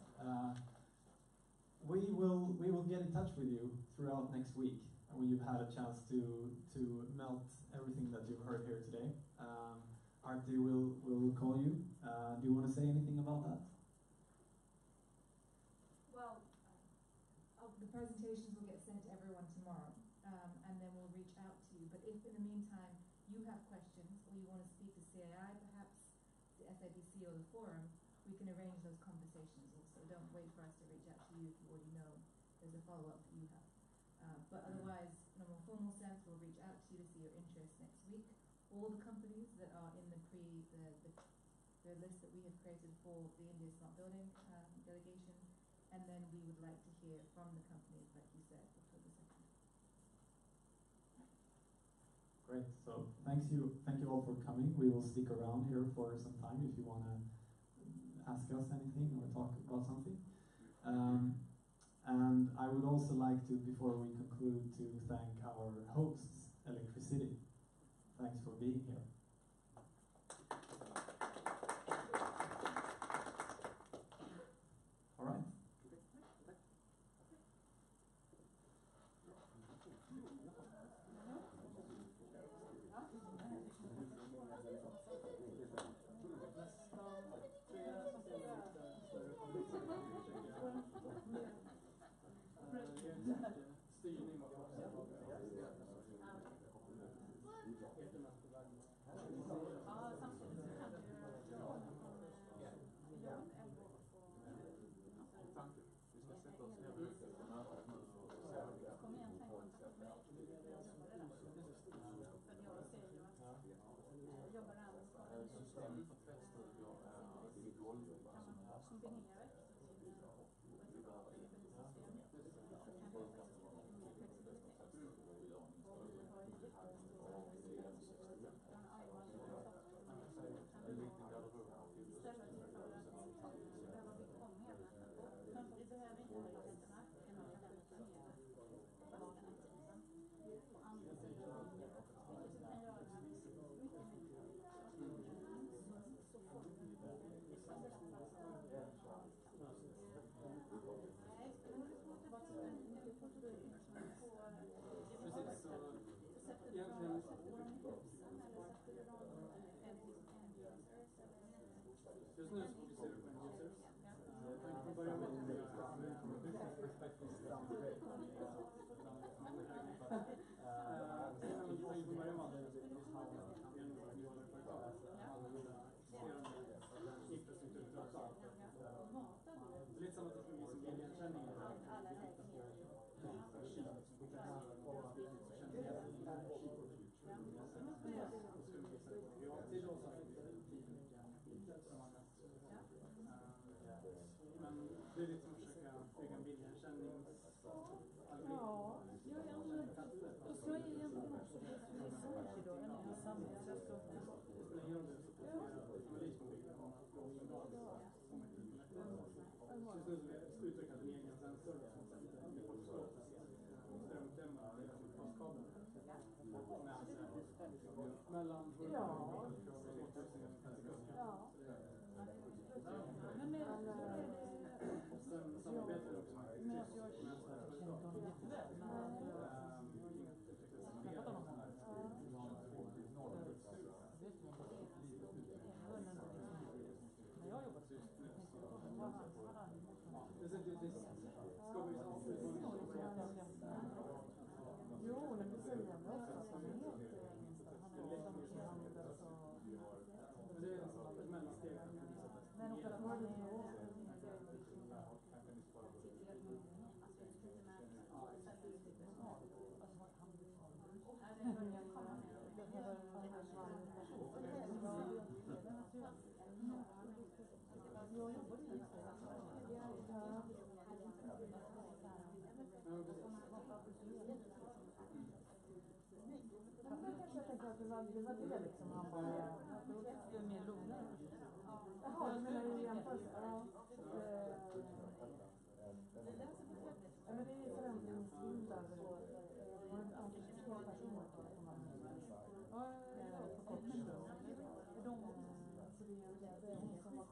We will get in touch with you throughout next week when you've had a chance to melt everything that you've heard here today. Arti will call you. Do you want to say anything about that? Well, the presentations will get sent to everyone tomorrow, and then we'll reach out to you. But if in the meantime you have questions or you want to speak to CAI, perhaps the SIBC or the forum, we can arrange those conversations also. Don't wait for us to reach out to you if you already know there's a follow-up that you have. But otherwise, in a more formal sense, we'll reach out to you to see your interest next week. All the companies that are in the list that we have created for the India Smart Building delegation, and then we would like to hear from the companies, like you said, October 2nd. Great. So thank you all for coming. We will stick around here for some time if you want to ask us anything or talk about something. And I would also like to, before we conclude, to thank our hosts, Electricity. Thanks for being here. All right. Just nu så fokuserar vi på end users. Vi börjar med att göra business perspective. Sen vi får börja med att genomföra företag. Infrastruktur trots allt. Lite samma teknologi som biljärnkänning. Men det är lite som att försöka bygga en biljärnkänning. Ja, då ska jag egentligen också research idag, eller jag samlas. Det spelar ingen roll det så journalism och bygga om just nu så utvecklat en egen sensor som sätter mikroskopet strömklämmar och gaskablar mellan 100 och 2000 Men medan sen samarbetar vi också med jag känner honom jätteväl. När jag jobbade så jo, men det säger jag också att han heter men också att man jag jobbar i jag tänker att det var det liksom han bara det är mer lugnare. Jaha, men när vi jämför men det är förändringsvindar var det alltid två personer på kort så det är hon som var